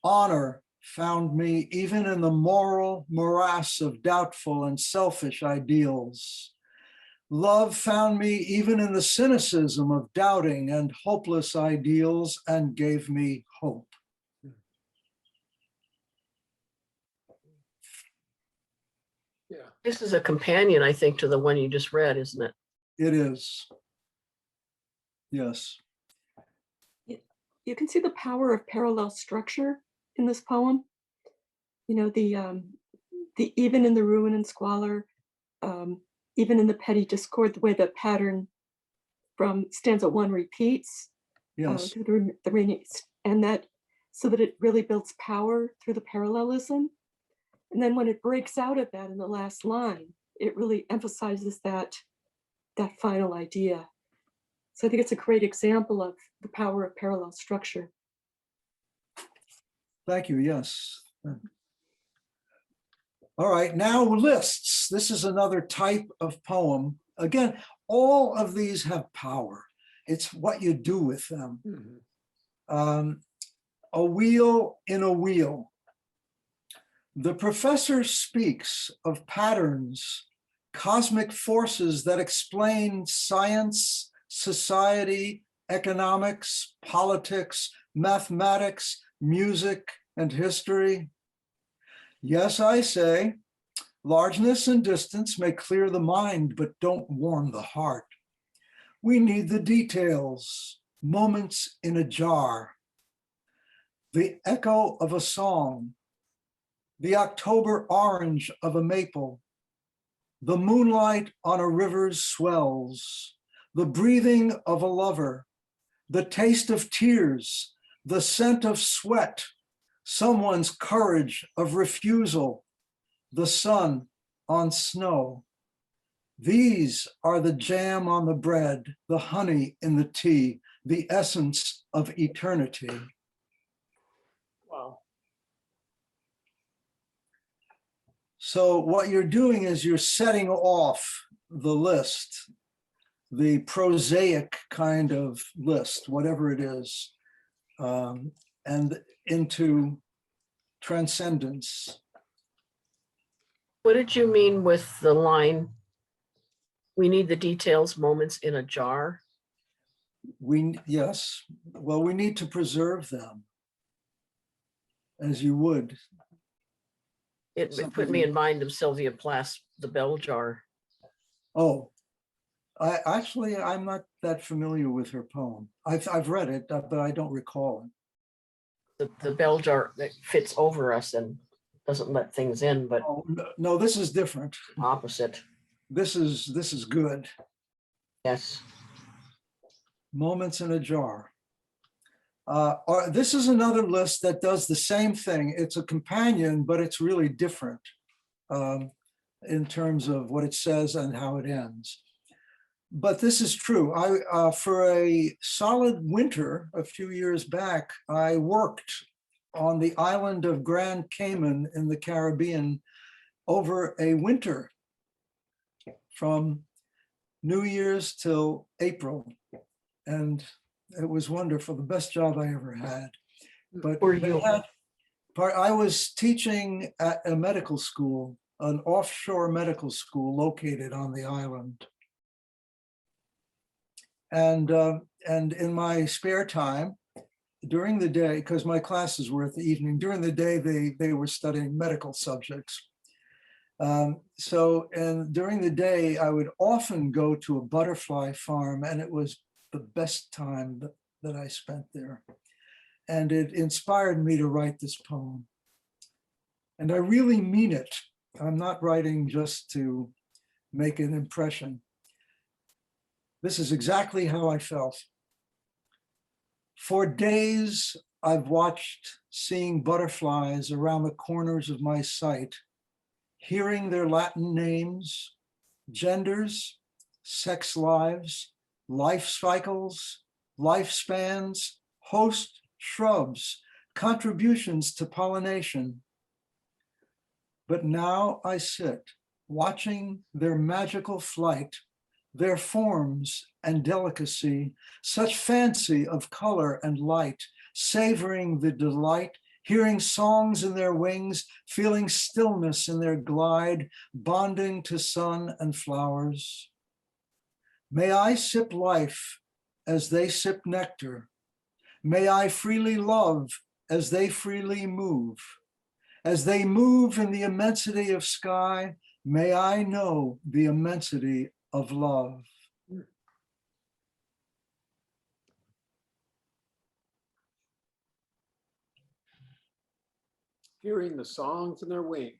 Honor found me even in the moral morass of doubtful and selfish ideals. Love found me even in the cynicism of doubting and hopeless ideals and gave me hope. Yeah. This is a companion, I think, to the one you just read, isn't it? It is. Yes. You can see the power of parallel structure in this poem. You know, the even in the ruin and squalor, even in the petty discord, the way the pattern from stanza 1 repeats, Yes. to the remaining, and that so that it really builds power through the parallelism. And then when it breaks out of that in the last line, it really emphasizes that final idea. So I think it's a great example of the power of parallel structure. Thank you. Yes. All right, now lists. This is another type of poem. Again, all of these have power. It's what you do with them. A wheel in a wheel. The professor speaks of patterns, cosmic forces that explain science, society, economics, politics, mathematics, music, and history. Yes, I say, largeness and distance may clear the mind, but don't warm the heart. We need the details, moments in a jar, the echo of a song, the October orange of a maple, the moonlight on a river's swells, the breathing of a lover, the taste of tears, the scent of sweat, someone's courage of refusal, the sun on snow. These are the jam on the bread, the honey in the tea, the essence of eternity. Wow. So what you're doing is you're setting off the list, the prosaic kind of list, whatever it is, and into transcendence. What did you mean with the line, we need the details, moments in a jar? Yes, well, we need to preserve them as you would. It put me in mind of Sylvia Plath's The Bell Jar. Oh, I'm not that familiar with her poem. I've read it, but I don't recall it. The bell jar that fits over us and doesn't let things in, but Oh, no, this is different. opposite. This is good. Yes. Moments in a jar. This is another list that does the same thing. It's a companion, but it's really different in terms of what it says and how it ends. But this is true. For a solid winter a few years back, I worked on the island of Grand Cayman in the Caribbean over a winter from New Year's till April. And it was wonderful, the best job I ever had. But I was teaching at a medical school, an offshore medical school located on the island. And in my spare time, during the day, because my classes were at the evening, during the day, they were studying medical subjects. And during the day, I would often go to a butterfly farm, and it was the best time that I spent there. And it inspired me to write this poem. And I really mean it. I'm not writing just to make an impression. This is exactly how I felt. For days, I've watched seeing butterflies around the corners of my sight, hearing their Latin names, genders, sex lives, life cycles, lifespans, host shrubs, contributions to pollination. But now I sit, watching their magical flight, their forms and delicacy, such fancy of color and light, savoring the delight, hearing songs in their wings, feeling stillness in their glide, bonding to sun and flowers. May I sip life as they sip nectar. May I freely love as they freely move. As they move in the immensity of sky, may I know the immensity of love. Hearing the songs in their wings.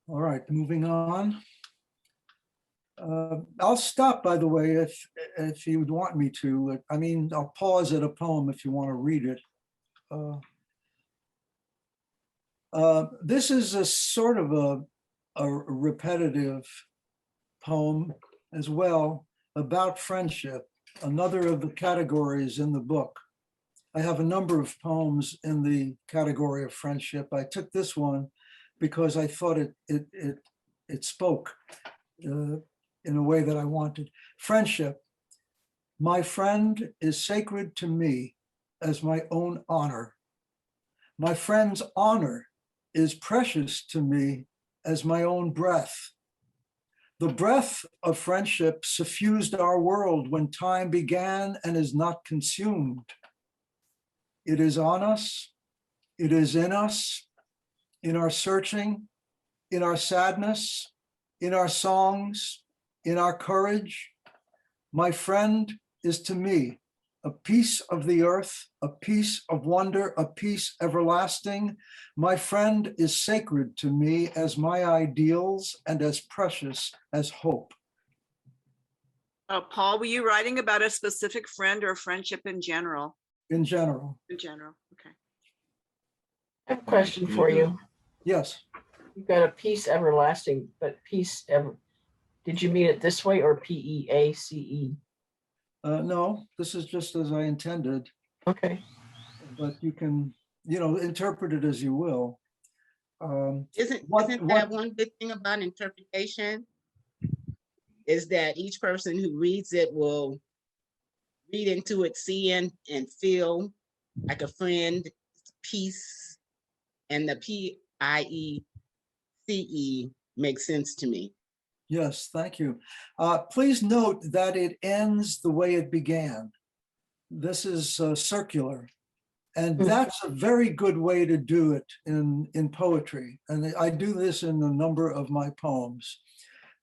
All right, moving on. I'll stop, by the way, if you would want me to. I mean, I'll pause at a poem if you want to read it. This is a sort of a repetitive poem as well about friendship, another of the categories in the book. I have a number of poems in the category of friendship. I took this one because I thought it spoke in a way that I wanted. Friendship. My friend is sacred to me as my own honor. My friend's honor is precious to me as my own breath. The breath of friendship suffused our world when time began and is not consumed. It is on us, it is in us, in our searching, in our sadness, in our songs, in our courage. My friend is to me a piece of the earth, a piece of wonder, a piece everlasting. My friend is sacred to me as my ideals and as precious as hope. Paul, were you writing about a specific friend or friendship in general? In general. In general, okay. I have a question for you. Yes. You've got a peace everlasting, but peace ever. Did you mean it this way or P-E-A-C-E? No, this is just as I intended. Okay. But you can, interpret it as you will. Isn't that one good thing about interpretation? Is that each person who reads it will read into it, see and feel like a friend, peace, and the P-I-E-C-E makes sense to me. Yes, thank you. Please note that it ends the way it began. This is circular. And that's a very good way to do it in poetry. And I do this in a number of my poems.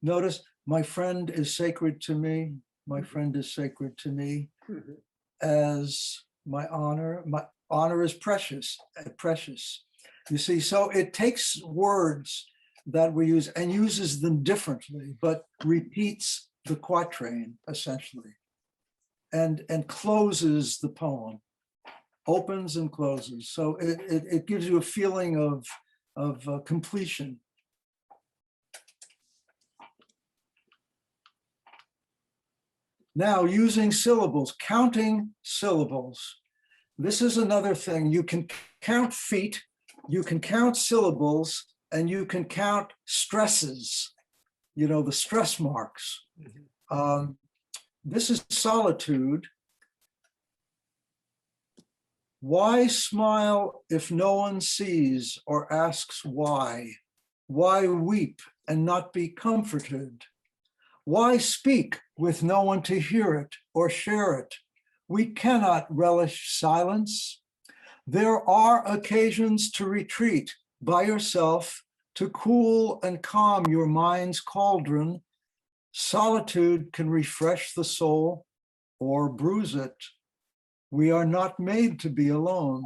Notice, my friend is sacred to me. My friend is sacred to me as my honor. My honor is precious, precious. You see, so it takes words that we use and uses them differently, but repeats the quatrain essentially, and closes the poem, opens and closes. So it gives you a feeling of completion. Now, using syllables, counting syllables. This is another thing. You can count feet, you can count syllables, and you can count stresses, the stress marks. This is solitude. Why smile if no one sees or asks why? Why weep and not be comforted? Why speak with no one to hear it or share it? We cannot relish silence. There are occasions to retreat by yourself, to cool and calm your mind's cauldron. Solitude can refresh the soul or bruise it. We are not made to be alone.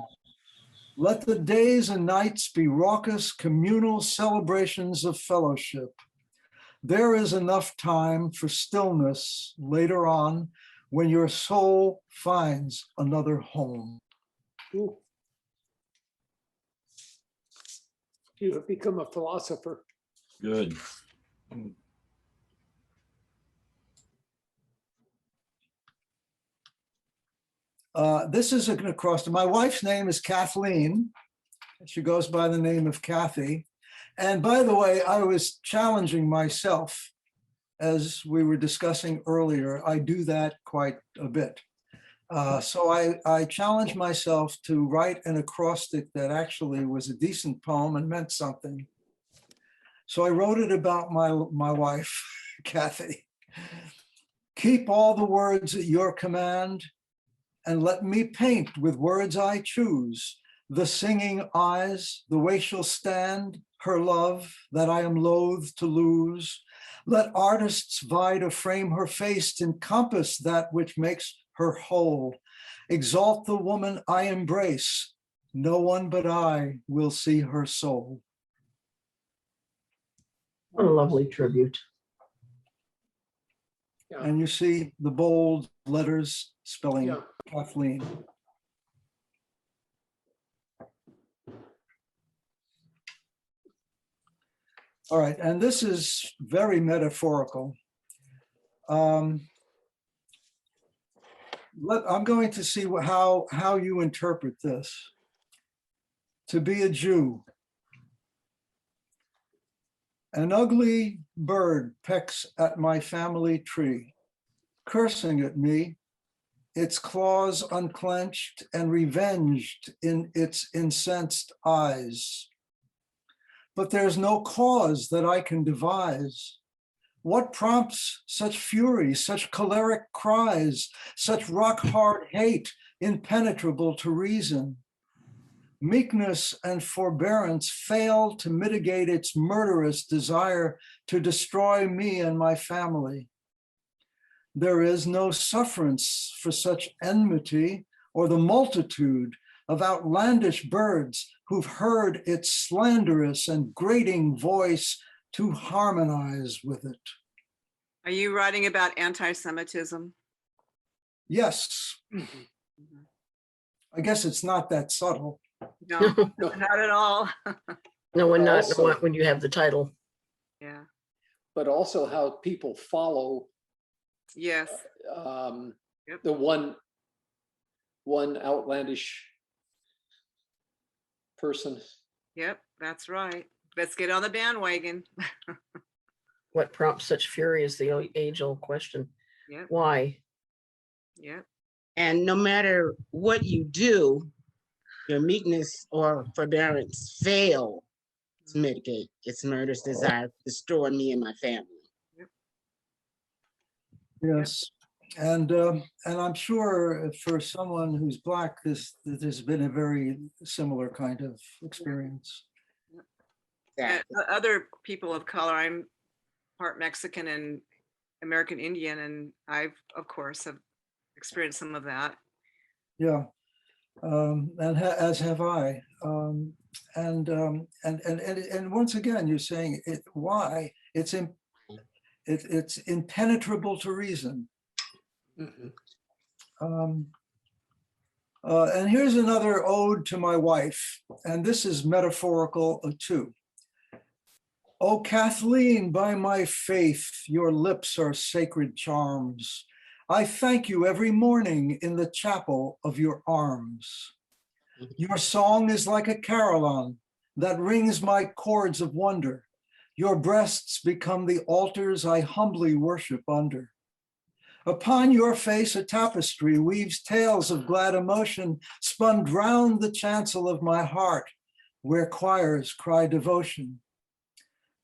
Let the days and nights be raucous, communal celebrations of fellowship. There is enough time for stillness later on when your soul finds another home. Ooh. You have become a philosopher. Good. This is an acrostic. My wife's name is Kathleen. She goes by the name of Kathy. And by the way, I was challenging myself as we were discussing earlier. I do that quite a bit. So I challenged myself to write an acrostic that actually was a decent poem and meant something. So I wrote it about my wife, Kathy. Keep all the words at your command, and let me paint with words I choose, the singing eyes, the way she'll stand, her love that I am loath to lose. Let artists vie to frame her face, to encompass that which makes her whole. Exalt the woman I embrace, no one but I will see her soul. What a lovely tribute. Yeah. And you see the bold letters spelling Yeah. Kathleen. All right, and this is very metaphorical. I'm going to see how you interpret this. To be a Jew. An ugly bird pecks at my family tree, cursing at me, its claws unclenched and revenged in its incensed eyes. But there's no cause that I can devise. What prompts such fury, such choleric cries, such rock-hard hate, impenetrable to reason? Meekness and forbearance fail to mitigate its murderous desire to destroy me and my family. There is no sufferance for such enmity, or the multitude of outlandish birds who've heard its slanderous and grating voice to harmonize with it. Are you writing about anti-Semitism? Yes. Mhm. I guess it's not that subtle. No, not at all. No, and not Also- when you have the title. Yeah, But also how people follow yes, Yep. the one outlandish person. yep, that's right. Let's get on the bandwagon. What prompts such fury is the age-old question. Yep, Why? yep, And no matter what you do, your meekness or forbearance fail to mitigate its murderous desire to destroy me and my family. Yes. And I'm sure for someone who's Black, this has been a very similar kind of experience. And other people of color, I'm part Mexican and American Indian, and I've, of course, have experienced some of that. Yeah. As have I. And once again, you're saying it. Why? It's impenetrable to reason. Mhm. And here's another ode to my wife, and this is metaphorical too. Oh, Kathleen, by my faith, your lips are sacred charms. I thank you every morning in the chapel of your arms. Your song is like a carillon that rings my chords of wonder. Your breasts become the altars I humbly worship under. Upon your face a tapestry weaves tales of glad emotion spun round the chancel of my heart, where choirs cry devotion.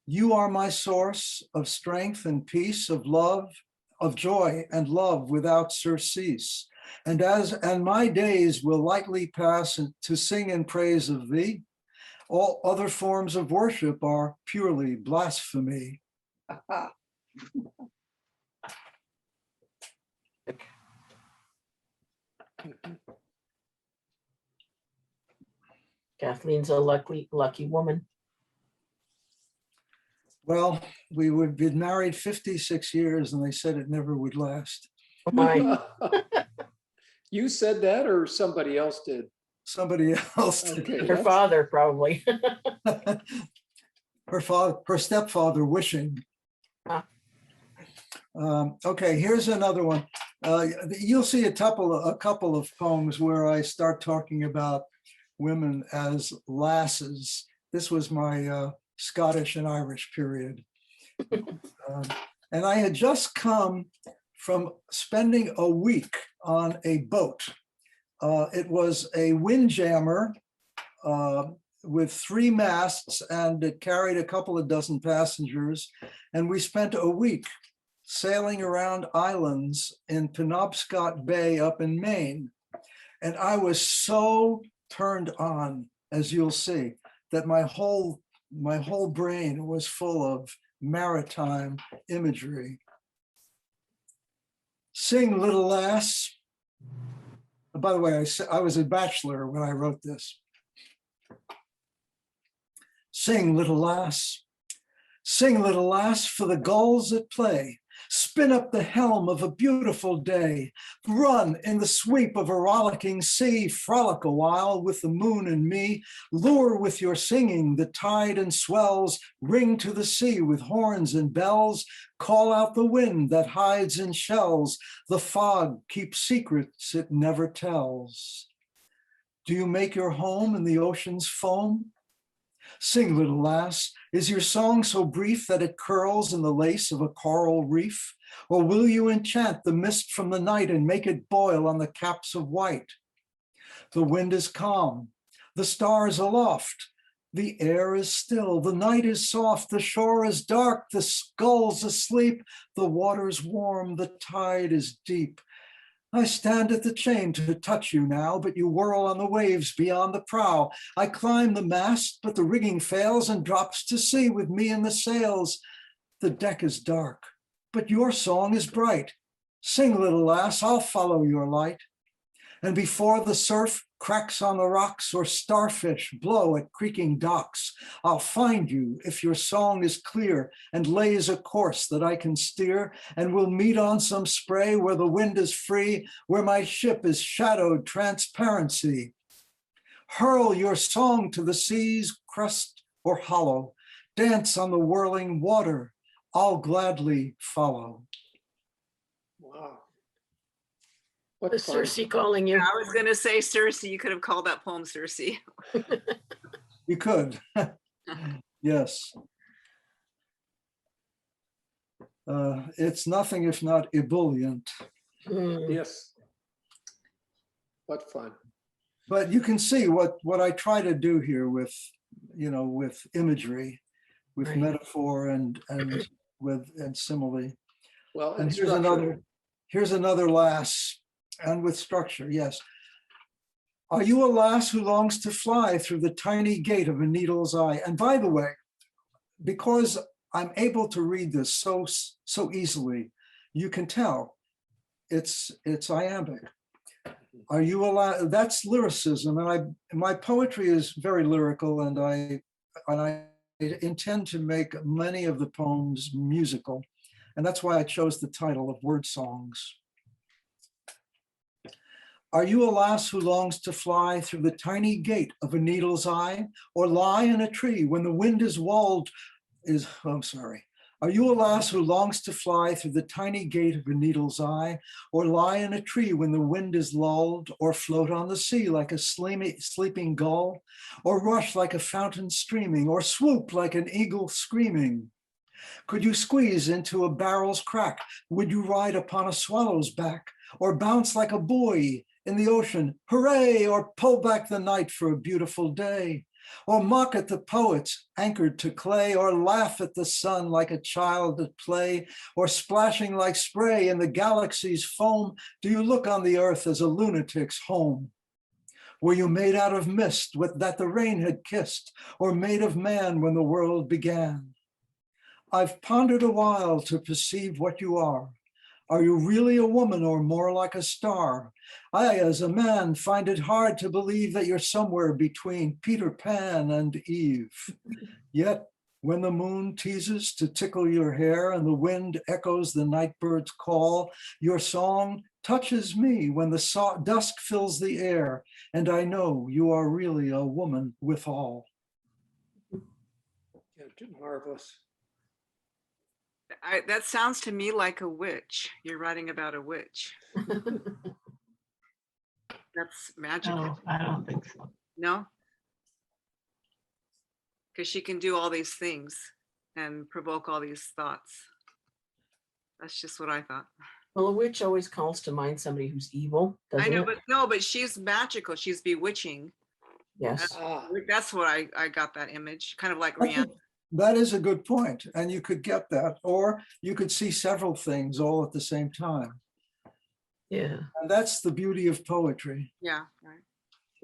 You are my source of strength and peace, of love, of joy and love without surcease. And my days will lightly pass to sing in praise of thee. All other forms of worship are purely blasphemy. Kathleen's a lucky woman. Well, we would been married 56 years and they said it never would last. My, You said that or somebody else did? Somebody else. Okay. her father probably. Her stepfather wishing. Ah. Okay, here's another one. You'll see a couple of poems where I start talking about women as lasses. This was my Scottish and Irish period. And I had just come from spending a week on a boat. It was a windjammer with 3 masts, and it carried a couple of dozen passengers. And we spent a week sailing around islands in Penobscot Bay up in Maine. And I was so turned on, as you'll see, that my whole brain was full of maritime imagery. Sing, little lass. By the way, I was a bachelor when I wrote this. Sing, little lass. Sing, little lass, for the gulls at play. Spin up the helm of a beautiful day. Run in the sweep of a rollicking sea. Frolic a while with the moon and me. Lure with your singing the tide and swells. Ring to the sea with horns and bells. Call out the wind that hides in shells. The fog keeps secrets it never tells. Do you make your home in the ocean's foam? Sing, little lass, is your song so brief that it curls in the lace of a coral reef? Or will you enchant the mist from the night and make it boil on the caps of white? The wind is calm, the stars aloft, the air is still, the night is soft, the shore is dark, the gulls asleep, the water's warm, the tide is deep. I stand at the chain to touch you now, but you whirl on the waves beyond the prow. I climb the mast, but the rigging fails and drops to sea with me in the sails. The deck is dark, but your song is bright. Sing, little lass, I'll follow your light. And before the surf cracks on the rocks or starfish blow at creaking docks, I'll find you if your song is clear and lays a course that I can steer, and we'll meet on some spray where the wind is free, where my ship is shadowed transparency. Hurl your song to the sea's crest or hollow, dance on the whirling water, I'll gladly follow. Wow. The What fun. Circe calling you. I was gonna say Circe, you could have called that poem Circe. You could. Yes. It's nothing if not ebullient. Mm. Yes. What fun. But you can see what I try to do here with, with imagery, with Right. metaphor and simile. Well, And here's another lass, and with structure, yes. Are you a lass who longs to fly through the tiny gate of a needle's eye? And by the way, because I'm able to read this so easily, you can tell it's iambic. Are you a lass? That's lyricism, and my poetry is very lyrical, and I intend to make many of the poems musical, and that's why I chose the title of Word Songs. Are you a lass who longs to fly through the tiny gate of a needle's eye, or lie in a tree when the wind is Are you a lass who longs to fly through the tiny gate of a needle's eye, or lie in a tree when the wind is lulled, or float on the sea like a sleeping gull, or rush like a fountain streaming, or swoop like an eagle screaming? Could you squeeze into a barrel's crack? Would you ride upon a swallow's back, or bounce like a buoy in the ocean, hooray, or pull back the night for a beautiful day? Or mock at the poets anchored to clay, or laugh at the sun like a child at play, or splashing like spray in the galaxy's foam? Do you look on the earth as a lunatic's home? Were you made out of mist that the rain had kissed, or made of man when the world began? I've pondered a while to perceive what you are. Are you really a woman or more like a star? I, as a man, find it hard to believe that you're somewhere between Peter Pan and Eve. Yet, when the moon teases to tickle your hair and the wind echoes the nightbird's call, your song touches me when the dusk fills the air, and I know you are really a woman withal. Yeah, marvelous. That sounds to me like a witch. You're writing about a witch. That's magical. No, I don't think so. No? Because she can do all these things and provoke all these thoughts. That's just what I thought. Well, a witch always calls to mind somebody who's evil, doesn't I know, it? but no, but she's magical. She's bewitching. Yes. That's what I got that image, kind of like That's Rihanna. That is a good point, and you could get that, or you could see several things all at the same time. Yeah. And that's the beauty of poetry. Yeah, right.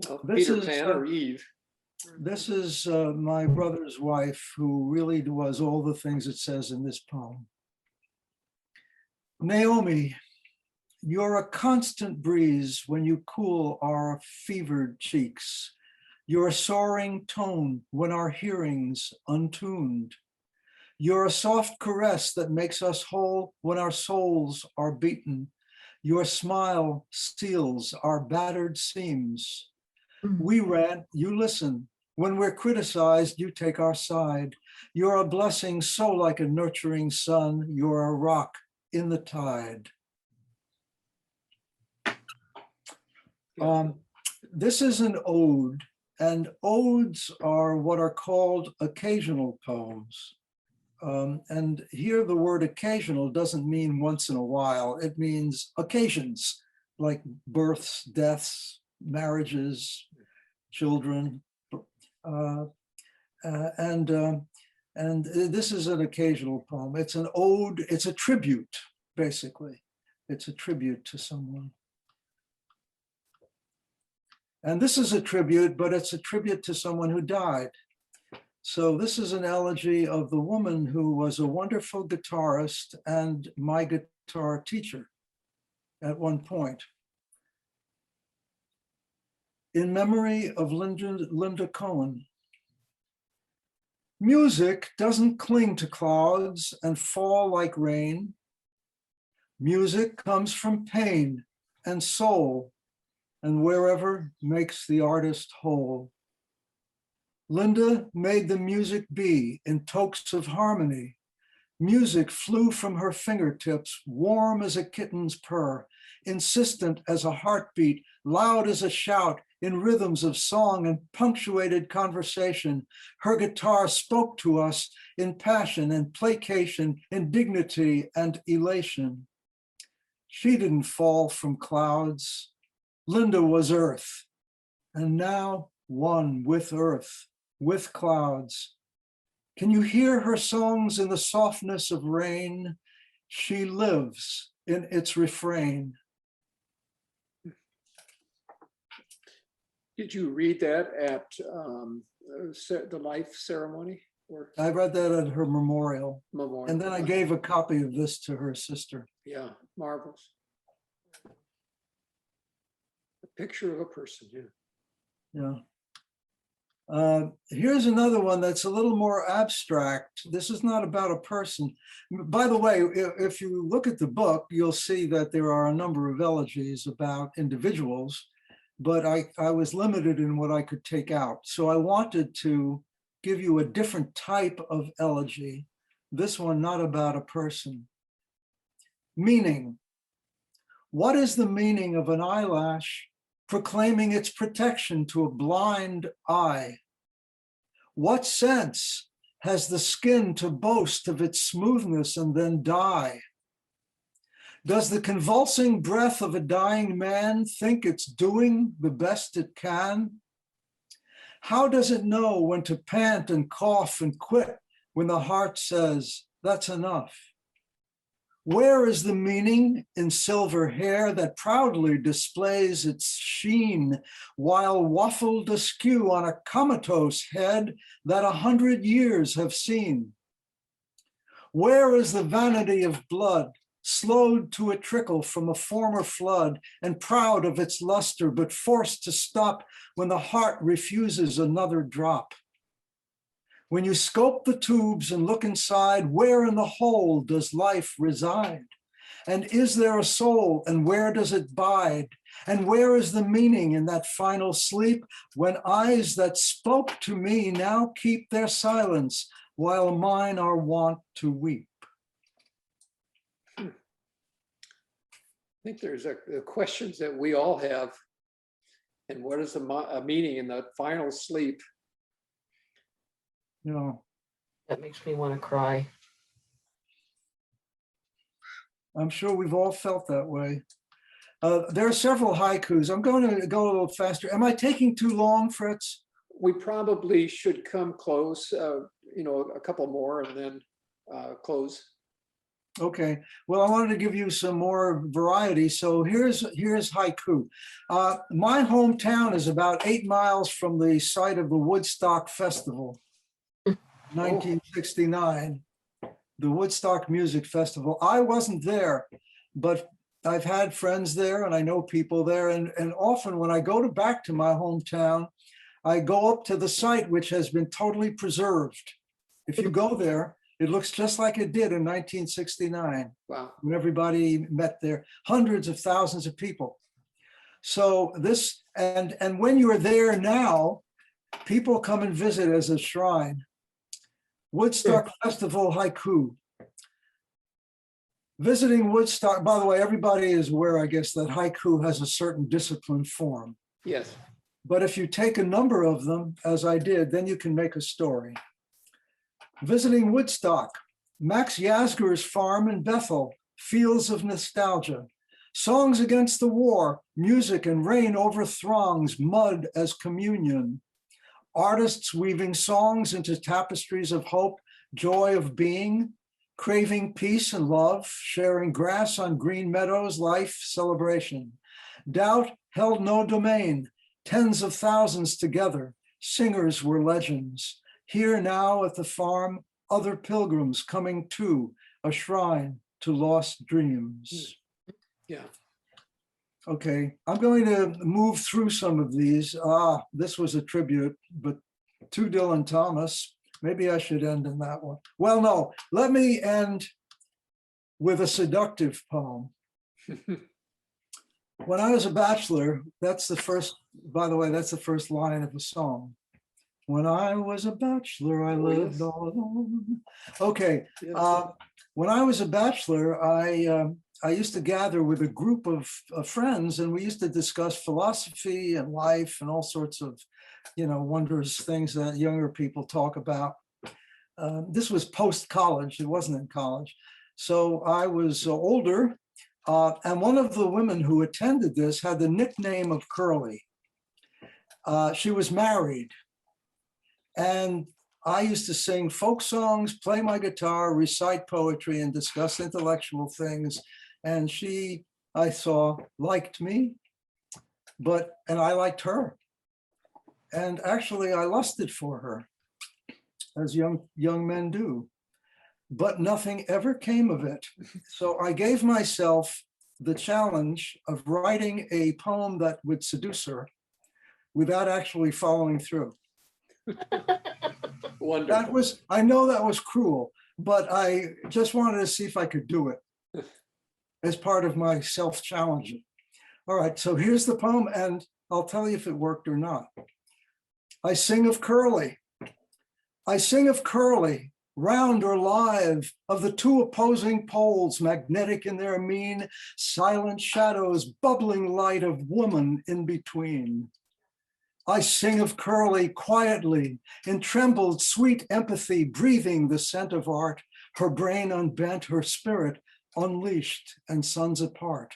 Well, This Peter is, Pan or Eve. This is my brother's wife, who really was all the things it says in this poem. Naomi, you're a constant breeze when you cool our fevered cheeks. You're a soaring tone when our hearing's untuned. You're a soft caress that makes us whole when our souls are beaten. Your smile seals our battered seams. We rant, you listen. When we're criticized, you take our side. You're a blessing so like a nurturing sun. You're a rock in the tide. This is an ode, and odes are what are called occasional poems. And here the word occasional doesn't mean once in a while. It means occasions, like births, deaths, marriages, children. And this is an occasional poem. It's an ode, it's a tribute, basically. It's a tribute to someone. And this is a tribute, but it's a tribute to someone who died. So this is an elegy of the woman who was a wonderful guitarist and my guitar teacher at one point. In memory of Linda Cohen. Music doesn't cling to clouds and fall like rain. Music comes from pain and soul, and wherever makes the artist whole. Linda made the music be in tokes of harmony. Music flew from her fingertips, warm as a kitten's purr, insistent as a heartbeat, loud as a shout, in rhythms of song and punctuated conversation. Her guitar spoke to us in passion and placation, in dignity and elation. She didn't fall from clouds. Linda was earth, and now one with earth, with clouds. Can you hear her songs in the softness of rain? She lives in its refrain. Did you read that at the life ceremony? Or I read that at her memorial. memorial? And then I gave a copy of this to her sister. Yeah, marvelous. A picture of a person, yeah. Yeah. Here's another one that's a little more abstract. This is not about a person. By the way, if you look at the book, you'll see that there are a number of elegies about individuals, but I was limited in what I could take out. So I wanted to give you a different type of elegy. This one not about a person. Meaning. What is the meaning of an eyelash proclaiming its protection to a blind eye? What sense has the skin to boast of its smoothness and then die? Does the convulsing breath of a dying man think it's doing the best it can? How does it know when to pant and cough and quit when the heart says, that's enough? Where is the meaning in silver hair that proudly displays its sheen while waffled askew on a comatose head that 100 years have seen? Where is the vanity of blood slowed to a trickle from a former flood, and proud of its luster, but forced to stop when the heart refuses another drop. When you scope the tubes and look inside, where in the whole does life reside? And is there a soul, and where does it bide? And where is the meaning in that final sleep, when eyes that spoke to me now keep their silence, while mine are wont to weep? I think there's the questions that we all have. And what is a meaning in the final sleep? You know, That makes me want to cry. I'm sure we've all felt that way. There are several haikus. I'm going to go a little faster. Am I taking too long, Fritz? We probably should come close, you know, a couple more and then close. Okay, well, I wanted to give you some more variety. So here's haiku. My hometown is about 8 miles from the site of the Woodstock Festival, 1969, the Woodstock Music Festival. I wasn't there, but I've had friends there and I know people there. And often when I go back to my hometown, I go up to the site, which has been totally preserved. If you go there, it looks just like it did in 1969. Wow. When everybody met there, hundreds of thousands of people. So this, and when you're there now, people come and visit as a shrine. Woodstock Festival haiku. Visiting Woodstock, by the way, everybody is aware, I guess, that haiku has a certain disciplined form. Yes. But if you take a number of them, as I did, then you can make a story. Visiting Woodstock, Max Yasgur's farm in Bethel, fields of nostalgia. Songs against the war, music and rain over throngs, mud as communion. Artists weaving songs into tapestries of hope, joy of being, craving peace and love, sharing grass on green meadows, life, celebration. Doubt held no domain, tens of thousands together, singers were legends. Here now at the farm, other pilgrims coming to a shrine to lost dreams. Yeah. Okay, I'm going to move through some of these. This was a tribute, but to Dylan Thomas. Maybe I should end in that one. Well, no, let me end with a seductive poem. When I was a bachelor, that's the first, by the way, that's the first line of the song. When I was a bachelor, I lived all alone. Okay, Yes. when I was a bachelor, I used to gather with a group of friends, and we used to discuss philosophy and life and all sorts of, you know, wondrous things that younger people talk about. This was post-college, it wasn't in college. So I was older, and one of the women who attended this had the nickname of Curly. She was married. And I used to sing folk songs, play my guitar, recite poetry, and discuss intellectual things. And she, I saw, liked me, and I liked her. And actually, I lusted for her, as young men do. But nothing ever came of it. So I gave myself the challenge of writing a poem that would seduce her without actually following through. Wonderful. That was, I know that was cruel, but I just wanted to see if I could do it as part of my self-challenging. All right, so here's the poem, and I'll tell you if it worked or not. I sing of Curly. I sing of Curly, round or live, of the two opposing poles, magnetic in their mien, silent shadows, bubbling light of woman in between. I sing of Curly quietly, in trembled, sweet empathy, breathing the scent of art, her brain unbent, her spirit unleashed and suns apart.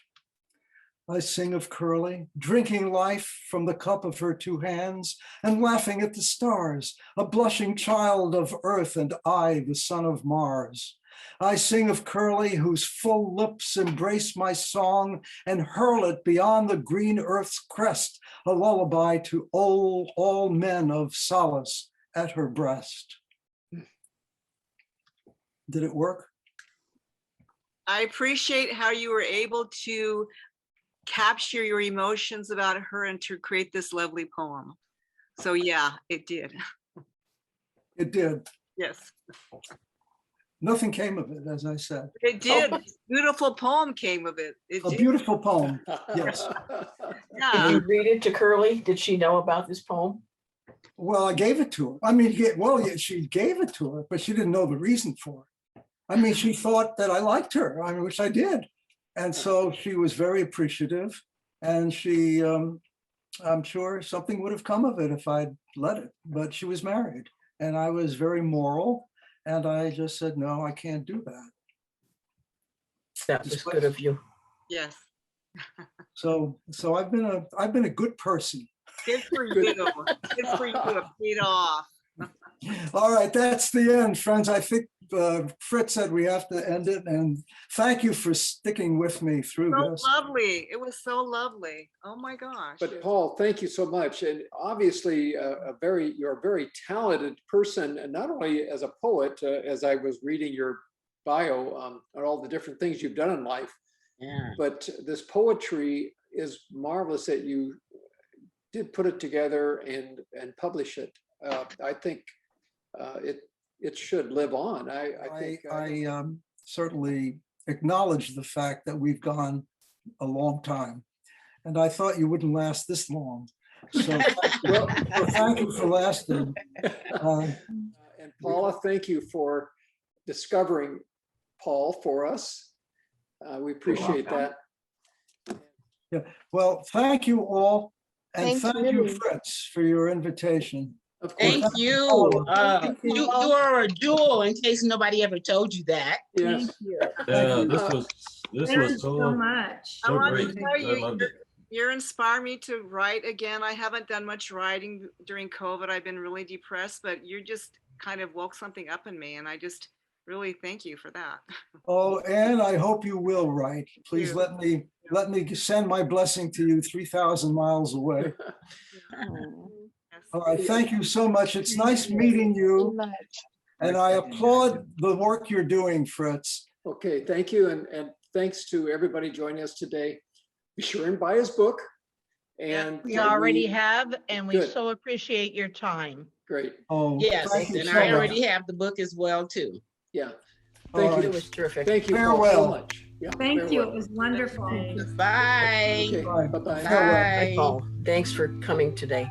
I sing of Curly, drinking life from the cup of her two hands and laughing at the stars, a blushing child of earth and I, the son of Mars. I sing of Curly, whose full lips embrace my song and hurl it beyond the green earth's crest, a lullaby to all men of solace at her breast. Did it work? I appreciate how you were able to capture your emotions about her and to create this lovely poem. So yeah, it did. It did. Yes, Nothing came of it, as I said. it did. Beautiful poem came of it. It A did. beautiful poem. Yes. Did Yeah. you read it to Curly? Did she know about this poem? Well, I gave it to her. I mean, yeah, she gave it to her, but she didn't know the reason for it. I mean, she thought that I liked her, I mean, which I did. And so she was very appreciative. And she, I'm sure something would have come of it if I'd let it, but she was married. And I was very moral. And I just said, no, I can't do that. That was good of you. Yes. So I've been a good person. Good for you. Good for you. Paid off. All right, that's the end, friends. I think Fritz said we have to end it, and thank you for sticking with me through So this. lovely. It was so lovely. Oh my gosh. But Paul, thank you so much. And obviously, you're a very talented person, and not only as a poet, as I was reading your bio on all the different things you've done in life, but this poetry is marvelous that you did put it together and publish it. I think it should live on. I certainly acknowledge the fact that we've gone a long time, and I thought you wouldn't last this long. So, well, thank you for lasting. And Paula, thank you for discovering Paul for us. We appreciate that. Yeah. Well, thank you all, and Thanks, thank you, Lily. Fritz, for your invitation. Of course. Thank you. Thank you. You are a jewel, in case nobody ever told you that. Yes. Yeah, this Thank was you so much. I so want great. to tell I you, loved it. you're inspired me to write again. I haven't done much writing during COVID. I've been really depressed, but you just kind of woke something up in me, and I just really thank you for that. Oh, and I hope you will write. Please let me send my blessing to you 3,000 miles away. Yes. All right, thank you so much. It's nice meeting you, and I applaud the work you're doing, Fritz. Okay, thank you. And thanks to everybody joining us today. Be sure and buy his book. And We already have, and we Good. so appreciate your time. Great. Oh, Yes, thank you and so I much. already have the book as well, too. Yeah. All Thank right. you. It was terrific. Thank you Paul, so Farewell. much. Yeah, Thank you. farewell. It was wonderful. Bye. Okay, Bye. bye-bye. Farewell. Bye, Bye. Paul. Thanks for coming today.